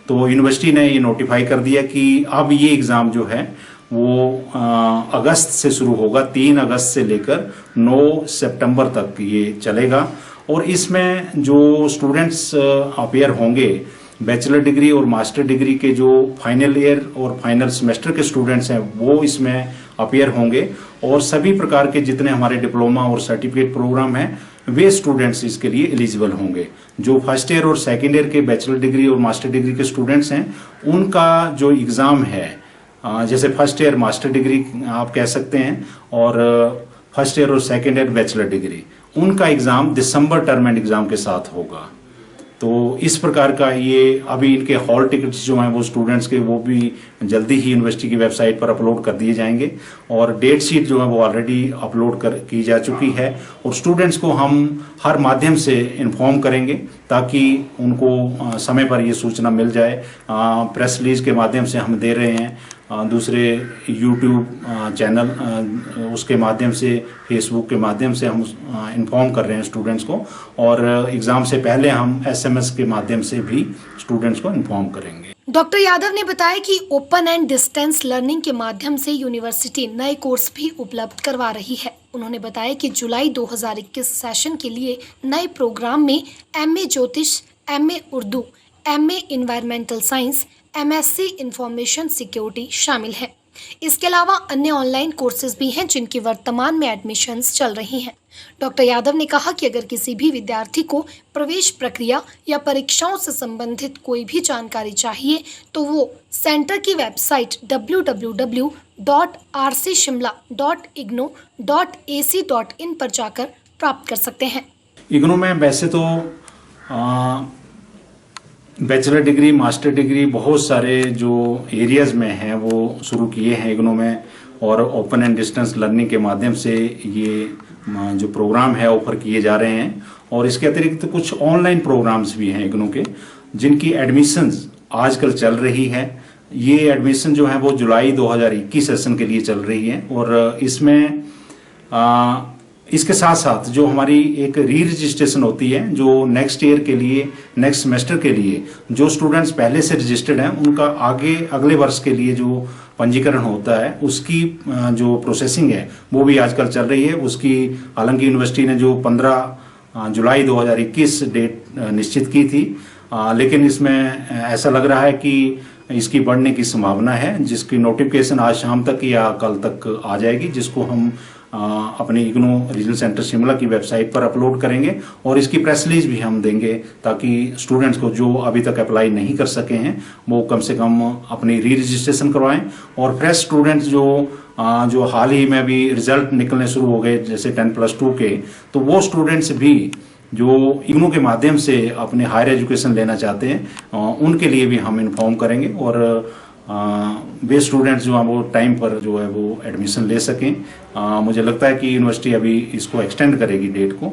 Q: तो यूनिवर्सिटी ने ये नोटिफाई कर दिया कि अब ये एग्ज़ाम जो है वो अगस्त से शुरू होगा, 3 अगस्त से लेकर 9 सितंबर तक ये चलेगा। और इसमें जो स्टूडेंट्स अपेयर होंगे, बैचलर डिग्री और मास्टर डिग्री के जो फाइनल ईयर और फाइनल सेमेस्टर के स्टूडेंट्स हैं वो इसमें अपेयर होंगे और सभी प्रकार के जितने हमारे डिप्लोमा और सर्टिफिकेट प्रोग्राम हैं वे स्टूडेंट्स इसके लिए एलिजिबल होंगे। जो फर्स्ट ईयर और सेकेंड ईयर के बैचलर डिग्री और मास्टर डिग्री के स्टूडेंट्स हैं उनका जो एग्ज़ाम है, जैसे फर्स्ट ईयर मास्टर डिग्री आप कह सकते हैं और फर्स्ट ईयर और सेकेंड ईयर बैचलर डिग्री, उनका exam December term and exam के साथ होगा। तो इस प्रकार का ये अभी इनके हॉल टिकट्स जो हैं वो स्टूडेंट्स के वो भी जल्दी ही यूनिवर्सिटी की वेबसाइट पर अपलोड कर दिए जाएंगे और डेट शीट जो है वो ऑलरेडी अपलोड की जा चुकी है और स्टूडेंट्स को हम हर माध्यम से इन्फॉर्म करेंगे ताकि उनको समय पर ये सूचना मिल जाए। प्रेस रिलीज के माध्यम से हम दे रहे हैं, दूसरे यूट्यूब चैनल उसके माध्यम से, फेसबुक के माध्यम से हम इन्फॉर्म कर रहे हैं स्टूडेंट्स को और एग्ज़ाम से पहले हम SMS के माध्यम से भी स्टूडेंट्स को इन्फॉर्म करेंगे।
A: डॉक्टर यादव ने बताया कि ओपन एंड डिस्टेंस लर्निंग के माध्यम से यूनिवर्सिटी नए कोर्स भी उपलब्ध करवा रही है। उन्होंने बताया कि जुलाई 2021 सेशन के लिए नए प्रोग्राम में MA ज्योतिष, MA Urdu, MA environmental science, MSc information security शामिल है। इसके अलावा अन्य ऑनलाइन कोर्सेज भी हैं जिनकी वर्तमान में एडमिशन्स चल रही हैं। डॉक्टर यादव ने कहा कि अगर किसी भी विद्यार्थी को प्रवेश प्रक्रिया या परीक्षाओं से संबंधित कोई भी जानकारी चाहिए तो वो सेंटर की वेबसाइट www.rcshimla.igno.ac.in पर जाकर प्राप्त कर सकते हैं।
Q: इग्नो में वैसे तो बैचलर डिग्री, मास्टर डिग्री बहुत सारे जो एरियाज में हैं वो शुरू किए हैं इग्नो में और ओपन एंड डिस्टेंस लर्निंग के माध्यम से ये जो प्रोग्राम है ऑफर किए जा रहे हैं और इसके अतिरिक्त कुछ ऑनलाइन प्रोग्राम्स भी हैं इग्नो के जिनकी एडमिशन्स आजकल चल रही है। ये एडमिशन जो है वो जुलाई 2021 सेशन के लिए चल रही है और इसमें इसके साथ साथ जो हमारी एक री रजिस्ट्रेशन होती है जो नेक्स्ट ईयर के लिए, नेक्स्ट सेमेस्टर के लिए जो स्टूडेंट्स पहले से रजिस्टर्ड हैं उनका आगे अगले वर्ष के लिए जो पंजीकरण होता है उसकी जो प्रोसेसिंग है वो भी आजकल चल रही है। उसकी हालांकि यूनिवर्सिटी ने जो 15 जुलाई 2021 डेट निश्चित की थी, लेकिन इसमें ऐसा लग रहा है कि इसकी बढ़ने की संभावना है जिसकी नोटिफिकेशन आज शाम तक या कल तक आ जाएगी, जिसको हम अपने इग्नो रीजनल सेंटर शिमला की वेबसाइट पर अपलोड करेंगे और इसकी प्रेस रिलीज भी हम देंगे ताकि स्टूडेंट्स को जो अभी तक अप्लाई नहीं कर सके हैं वो कम से कम अपनी री रजिस्ट्रेशन करवाएं और फ्रेश स्टूडेंट्स जो हाल ही में अभी रिजल्ट निकलने शुरू हो गए जैसे 10+2 के, तो वो स्टूडेंट्स भी जो इग्नो के माध्यम से अपने हायर एजुकेशन लेना चाहते हैं उनके लिए भी हम इन्फॉर्म करेंगे और वे स्टूडेंट्स जो हैं वो टाइम पर जो है वो एडमिशन ले सकें। मुझे लगता है कि यूनिवर्सिटी अभी इसको एक्सटेंड करेगी डेट को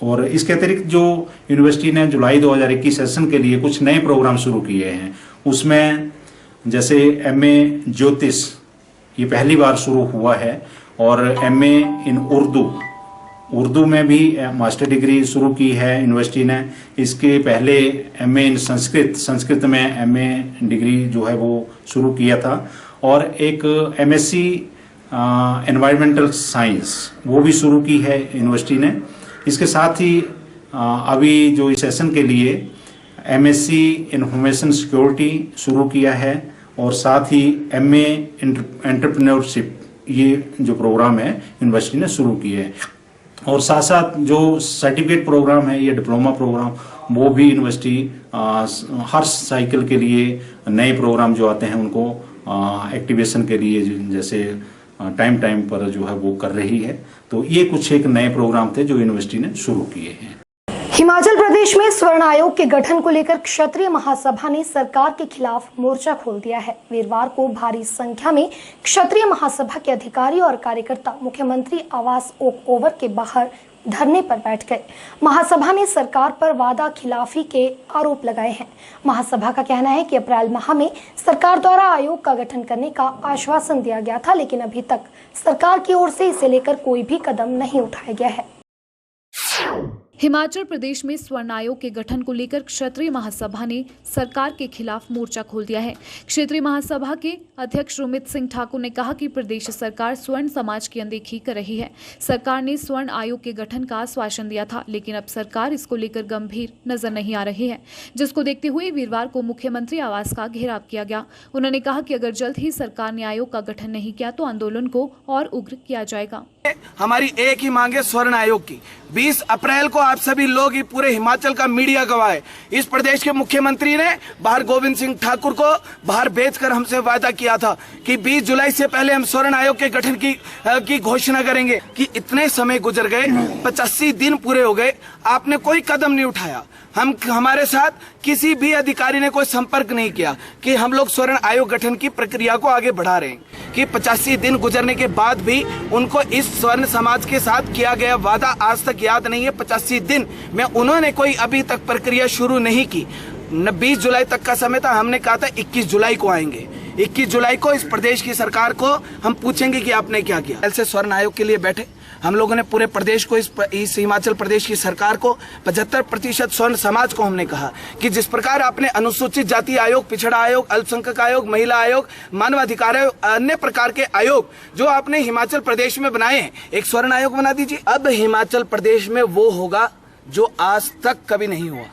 Q: और इसके अतिरिक्त जो यूनिवर्सिटी ने जुलाई 2021 सेशन के लिए कुछ नए प्रोग्राम शुरू किए हैं उसमें जैसे MA ज्योतिष ये पहली बार शुरू हुआ है और MA इन उर्दू में भी मास्टर डिग्री शुरू की है यूनिवर्सिटी ने। इसके पहले MA इन संस्कृत में MA डिग्री जो है वो शुरू किया था और एक MSc एनवायरमेंटल साइंस वो भी शुरू की है यूनिवर्सिटी ने। इसके साथ ही अभी जो इस सेशन के लिए MSc इंफॉर्मेशन सिक्योरिटी शुरू किया है और साथ ही MA एंटरप्रेन्योरशिप ये जो प्रोग्राम है यूनिवर्सिटी ने शुरू किए है और साथ साथ जो सर्टिफिकेट प्रोग्राम है ये डिप्लोमा प्रोग्राम वो भी यूनिवर्सिटी हर साइकिल के लिए नए प्रोग्राम जो आते हैं उनको एक्टिवेशन के लिए जैसे टाइम पर जो है वो कर रही है। तो ये कुछ एक नए प्रोग्राम थे जो यूनिवर्सिटी ने शुरू किए हैं।
A: हिमाचल प्रदेश में स्वर्ण आयोग के गठन को लेकर क्षत्रिय महासभा ने सरकार के खिलाफ मोर्चा खोल दिया है। वीरवार को भारी संख्या में क्षत्रिय महासभा के अधिकारी और कार्यकर्ता मुख्यमंत्री आवास ओक ओवर के बाहर धरने पर बैठ गए। महासभा ने सरकार पर वादा खिलाफी के आरोप लगाए हैं। महासभा का कहना है कि अप्रैल माह में सरकार द्वारा आयोग का गठन करने का आश्वासन दिया गया था, लेकिन अभी तक सरकार की ओर से इसे लेकर कोई भी कदम नहीं उठाया गया है।
G: हिमाचल प्रदेश में स्वर्ण आयोग के गठन को लेकर क्षत्रिय महासभा ने सरकार के खिलाफ मोर्चा खोल दिया है। क्षेत्रीय महासभा के अध्यक्ष रोमित सिंह ठाकुर ने कहा कि प्रदेश सरकार स्वर्ण समाज की अनदेखी कर रही है। सरकार ने स्वर्ण आयोग के गठन का आश्वासन दिया था, लेकिन अब सरकार इसको लेकर गंभीर नजर नहीं आ रही है, जिसको देखते हुए वीरवार को मुख्यमंत्री आवास का घेराव किया गया। उन्होंने कहा कि अगर जल्द ही सरकार ने आयोग का गठन नहीं किया तो आंदोलन को और उग्र किया जाएगा।
R: हमारी एक ही मांग है स्वर्ण आयोग की। 20 अप्रैल को आप सभी लोग, ये पूरे हिमाचल का मीडिया गवाह है। इस प्रदेश के मुख्यमंत्री ने बाहर गोविंद सिंह ठाकुर को बाहर भेजकर हमसे वादा किया था कि 20 जुलाई से पहले हम स्वर्ण आयोग के गठन की घोषणा करेंगे। कि इतने समय गुजर गए, 85 दिन पूरे हो गए, आपने कोई कदम नहीं उठाया। हमारे साथ किसी भी अधिकारी ने कोई संपर्क नहीं किया कि हम लोग स्वर्ण आयोग गठन की प्रक्रिया को आगे बढ़ा रहे हैं। कि 85 दिन गुजरने के बाद भी उनको इस स्वर्ण समाज के साथ किया गया वादा आज तक याद नहीं है। 85 दिन में उन्होंने कोई अभी तक प्रक्रिया शुरू नहीं की। 20 जुलाई तक का समय था, हमने कहा था 21 जुलाई को आएंगे। 21 जुलाई को इस प्रदेश की सरकार को हम पूछेंगे कि आपने क्या किया। कल से स्वर्ण आयोग के लिए बैठे हम लोगों ने पूरे प्रदेश को, इस हिमाचल प्रदेश की सरकार को, 75% स्वर्ण समाज को हमने कहा कि जिस प्रकार आपने अनुसूचित जाति आयोग, पिछड़ा आयोग, अल्पसंख्यक आयोग, महिला आयोग, मानवाधिकार आयोग, अन्य प्रकार के आयोग जो आपने हिमाचल प्रदेश में बनाए हैं, एक स्वर्ण आयोग बना दीजिए। अब हिमाचल प्रदेश में वो होगा जो आज तक कभी नहीं हुआ।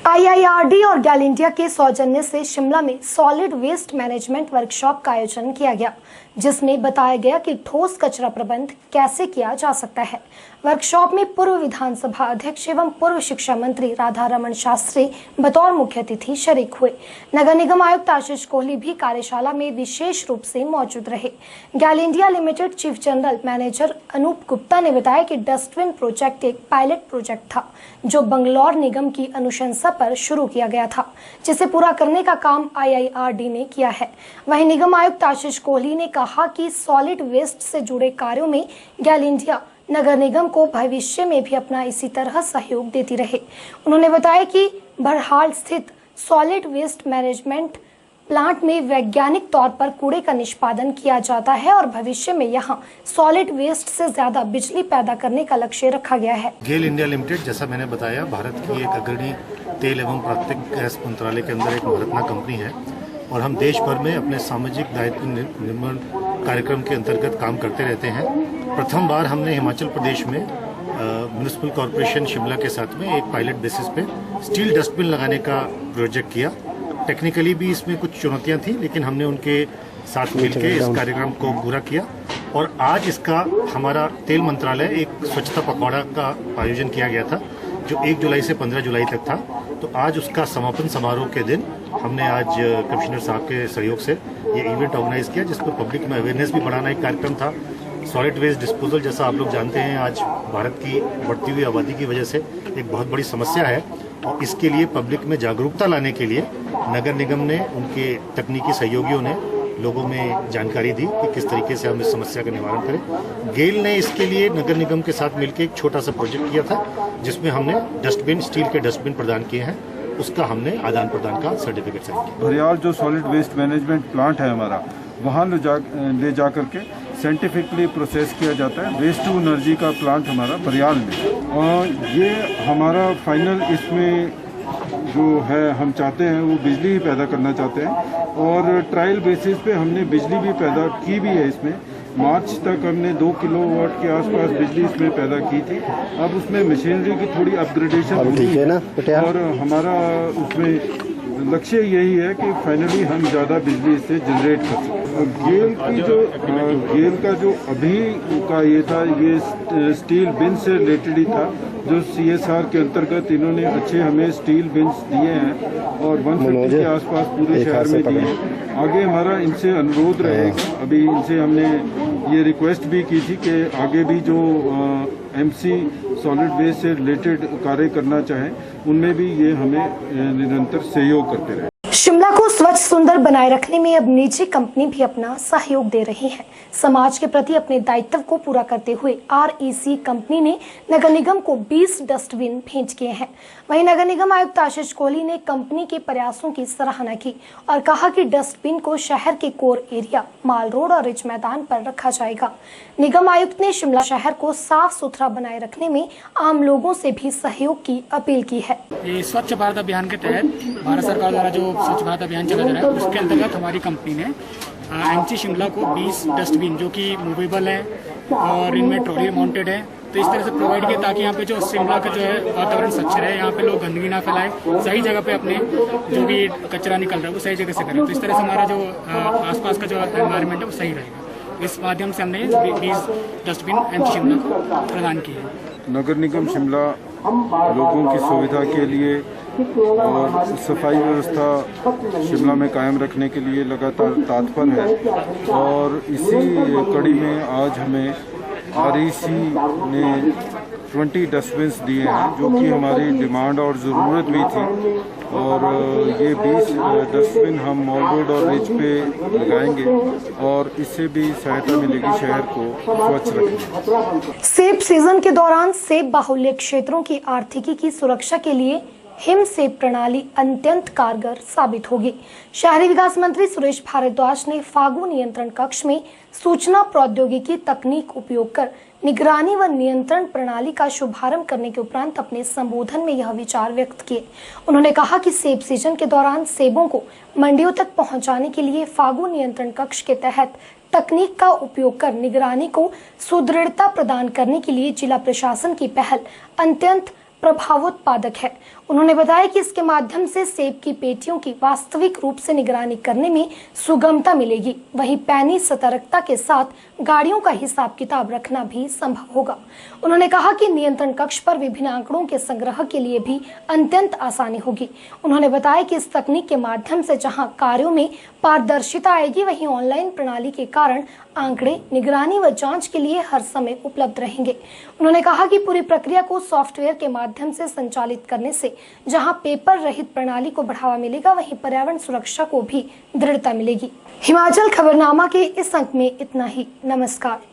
A: IIRD और गैल इंडिया के सौजन्य से शिमला में सॉलिड वेस्ट मैनेजमेंट वर्कशॉप का आयोजन किया गया, जिसमें बताया गया कि ठोस कचरा प्रबंध कैसे किया जा सकता है। वर्कशॉप में पूर्व विधानसभा अध्यक्ष एवं पूर्व शिक्षा मंत्री राधा रमन शास्त्री बतौर मुख्य अतिथि शरीक हुए। नगर निगम आयुक्त आशीष कोहली भी कार्यशाला में विशेष रूप से मौजूद रहे। GAIL India limited chief general manager Anup Gupta ने बताया कि डस्टबिन प्रोजेक्ट एक पायलट प्रोजेक्ट था जो बंगलौर निगम की अनुशंसा पर शुरू किया गया था, जिसे पूरा करने का काम IIRD ने किया है। वहीं निगम आयुक्त आशीष कोहली ने कहा कि सॉलिड वेस्ट से जुड़े कार्यों में गैल इंडिया नगर निगम को भविष्य में भी अपना इसी तरह सहयोग देती रहे। उन्होंने बताया कि बहरहाल स्थित सॉलिड वेस्ट मैनेजमेंट प्लांट में वैज्ञानिक तौर पर कूड़े का निष्पादन किया जाता है और भविष्य में यहां सॉलिड वेस्ट से ज्यादा बिजली पैदा करने का लक्ष्य रखा गया है।
J: गेल इंडिया लिमिटेड, जैसा मैंने बताया, भारत की एक अग्रणी तेल एवं प्राकृतिक गैस मंत्रालय के अंदर एक महारत्ना कंपनी है और हम देश भर में अपने सामाजिक दायित्व निर्माण कार्यक्रम के अंतर्गत काम करते रहते हैं। प्रथम बार हमने हिमाचल प्रदेश में म्युनिसिपल कॉरपोरेशन शिमला के साथ में एक पायलट बेसिस पे स्टील डस्टबिन लगाने का प्रोजेक्ट किया। टेक्निकली भी इसमें कुछ चुनौतियां थी, लेकिन हमने उनके साथ मिलकर इस कार्यक्रम को पूरा किया और आज इसका हमारा तेल मंत्रालय एक स्वच्छता पखवाड़ा का आयोजन किया गया था जो 1 जुलाई से 15 जुलाई तक था। तो आज उसका समापन समारोह के दिन हमने आज कमिश्नर साहब के सहयोग से ये इवेंट ऑर्गेनाइज किया, जिस पर पब्लिक में अवेयरनेस भी बढ़ाना एक कार्यक्रम था। सॉलिड वेस्ट डिस्पोजल, जैसा आप लोग जानते हैं, आज भारत की बढ़ती हुई आबादी की वजह से एक बहुत बड़ी समस्या है और इसके लिए पब्लिक में जागरूकता लाने के लिए नगर निगम ने, उनके तकनीकी सहयोगियों ने लोगों में जानकारी दी कि किस तरीके से हम इस समस्या का निवारण करें। गेल ने इसके लिए नगर निगम के साथ मिलकर एक छोटा सा प्रोजेक्ट किया था जिसमें हमने डस्टबिन, स्टील के डस्टबिन प्रदान किए हैं। उसका हमने आदान प्रदान का सर्टिफिकेट साइन किया।
S: बरियाल जो सॉलिड वेस्ट मैनेजमेंट प्लांट है हमारा, वहाँ ले जा करके साइंटिफिकली प्रोसेस किया जाता है। वेस्ट टू एनर्जी का प्लांट हमारा बरियाल में, और ये हमारा फाइनल इसमें जो है हम चाहते हैं वो बिजली ही पैदा करना चाहते हैं और ट्रायल बेसिस पे हमने बिजली भी पैदा की भी है। इसमें मार्च तक हमने 2 किलोवाट के आसपास बिजली इसमें पैदा की थी। अब उसमें मशीनरी की थोड़ी अपग्रेडेशन हुई है और हमारा उसमें लक्ष्य यही है कि फाइनली हम ज़्यादा बिजली इससे जनरेट कर सकें। गेल का जो अभी का ये था, ये स्टील बिन से रिलेटेड ही था, जो CSR के अंतर्गत इन्होंने अच्छे हमें स्टील बिन्स दिए हैं और 150 के आसपास पूरे शहर में दिए हैं। आगे हमारा इनसे अनुरोध रहेगा, अभी इनसे हमने ये रिक्वेस्ट भी की थी कि आगे भी जो MC सॉलिड वेस्ट से रिलेटेड कार्य करना चाहें उनमें भी ये हमें निरंतर सहयोग करते रहे।
A: शिमला को स्वच्छ सुंदर बनाए रखने में अब निजी कंपनी भी अपना सहयोग दे रही है। समाज के प्रति अपने दायित्व को पूरा करते हुए REC कंपनी ने नगर निगम को 20 डस्टबिन भेंट किए हैं। वहीं नगर निगम आयुक्त आशीष कोहली ने कंपनी के प्रयासों की सराहना की और कहा कि डस्टबिन को शहर के कोर एरिया, माल रोड और रिज मैदान पर रखा जाएगा। निगम आयुक्त ने शिमला शहर को साफ सुथरा बनाए रखने में आम लोगों से भी सहयोग की अपील की है।
T: ये स्वच्छ भारत अभियान के तहत भारत सरकार द्वारा जो स्वच्छ भारत अभियान चला जा रहा है, उसके अंतर्गत हमारी कंपनी ने MC शिमला को 20 डस्टबिन जो कि मूवेबल है और इनमें ट्रॉली माउंटेड है, तो इस तरह से प्रोवाइड किया ताकि यहाँ पे जो शिमला का जो है वातावरण स्वच्छ रहे, यहाँ पे लोग गंदगी ना फैलाएं, सही जगह पे अपने जो भी कचरा निकल रहा है वो सही जगह से करें। तो इस तरह से हमारा जो आसपास का जो एनवायरनमेंट है वो सही रहेगा। इस माध्यम से हमने 20 डस्टबिन MC शिमला को प्रदान किए हैं।
S: नगर निगम शिमला लोगों की सुविधा के लिए और सफाई व्यवस्था शिमला में कायम रखने के लिए लगातार तत्पर है। और इसी कड़ी में आज हमें REC ने 20 डस्टबिन्स दिए हैं, जो कि हमारी डिमांड और ज़रूरत भी थी। और ये 20 डस्टबिन हम मॉल रोड और रिज पे लगाएंगे और इससे भी सहायता मिलेगी शहर को स्वच्छ रखने।
A: सेब सीजन के दौरान सेब बाहुल्य क्षेत्रों की आर्थिकी की सुरक्षा के लिए हिम सेब प्रणाली अत्यंत कारगर साबित होगी। शहरी विकास मंत्री सुरेश भारद्वाज ने फागू नियंत्रण कक्ष में सूचना प्रौद्योगिकी तकनीक उपयोग कर निगरानी व नियंत्रण प्रणाली का शुभारंभ करने के उपरांत अपने संबोधन में यह विचार व्यक्त किए। उन्होंने कहा कि सेब सीजन के दौरान सेबों को मंडियों तक पहुंचाने के लिए फागू नियंत्रण कक्ष के तहत तकनीक का उपयोग कर निगरानी को सुदृढ़ता प्रदान करने के लिए जिला प्रशासन की पहल अत्यंत प्रभावोत्पादक है। उन्होंने बताया कि इसके माध्यम से सेब की पेटियों की वास्तविक रूप से निगरानी करने में सुगमता मिलेगी। वहीं पैनी सतर्कता के साथ गाड़ियों का हिसाब किताब रखना भी संभव होगा। उन्होंने कहा कि नियंत्रण कक्ष पर विभिन्न आंकड़ों के संग्रह के लिए भी अत्यंत आसानी होगी। उन्होंने बताया कि इस तकनीक के माध्यम से जहां कार्यों में पारदर्शिता आएगी, वहीं ऑनलाइन प्रणाली के कारण आंकड़े निगरानी व जांच के लिए हर समय उपलब्ध रहेंगे। उन्होंने कहा कि पूरी प्रक्रिया को सॉफ्टवेयर के माध्यम से संचालित करने से जहां पेपर रहित प्रणाली को बढ़ावा मिलेगा, वहीं पर्यावरण सुरक्षा को भी दृढ़ता मिलेगी। हिमाचल खबरनामा के इस अंक में इतना ही। नमस्कार।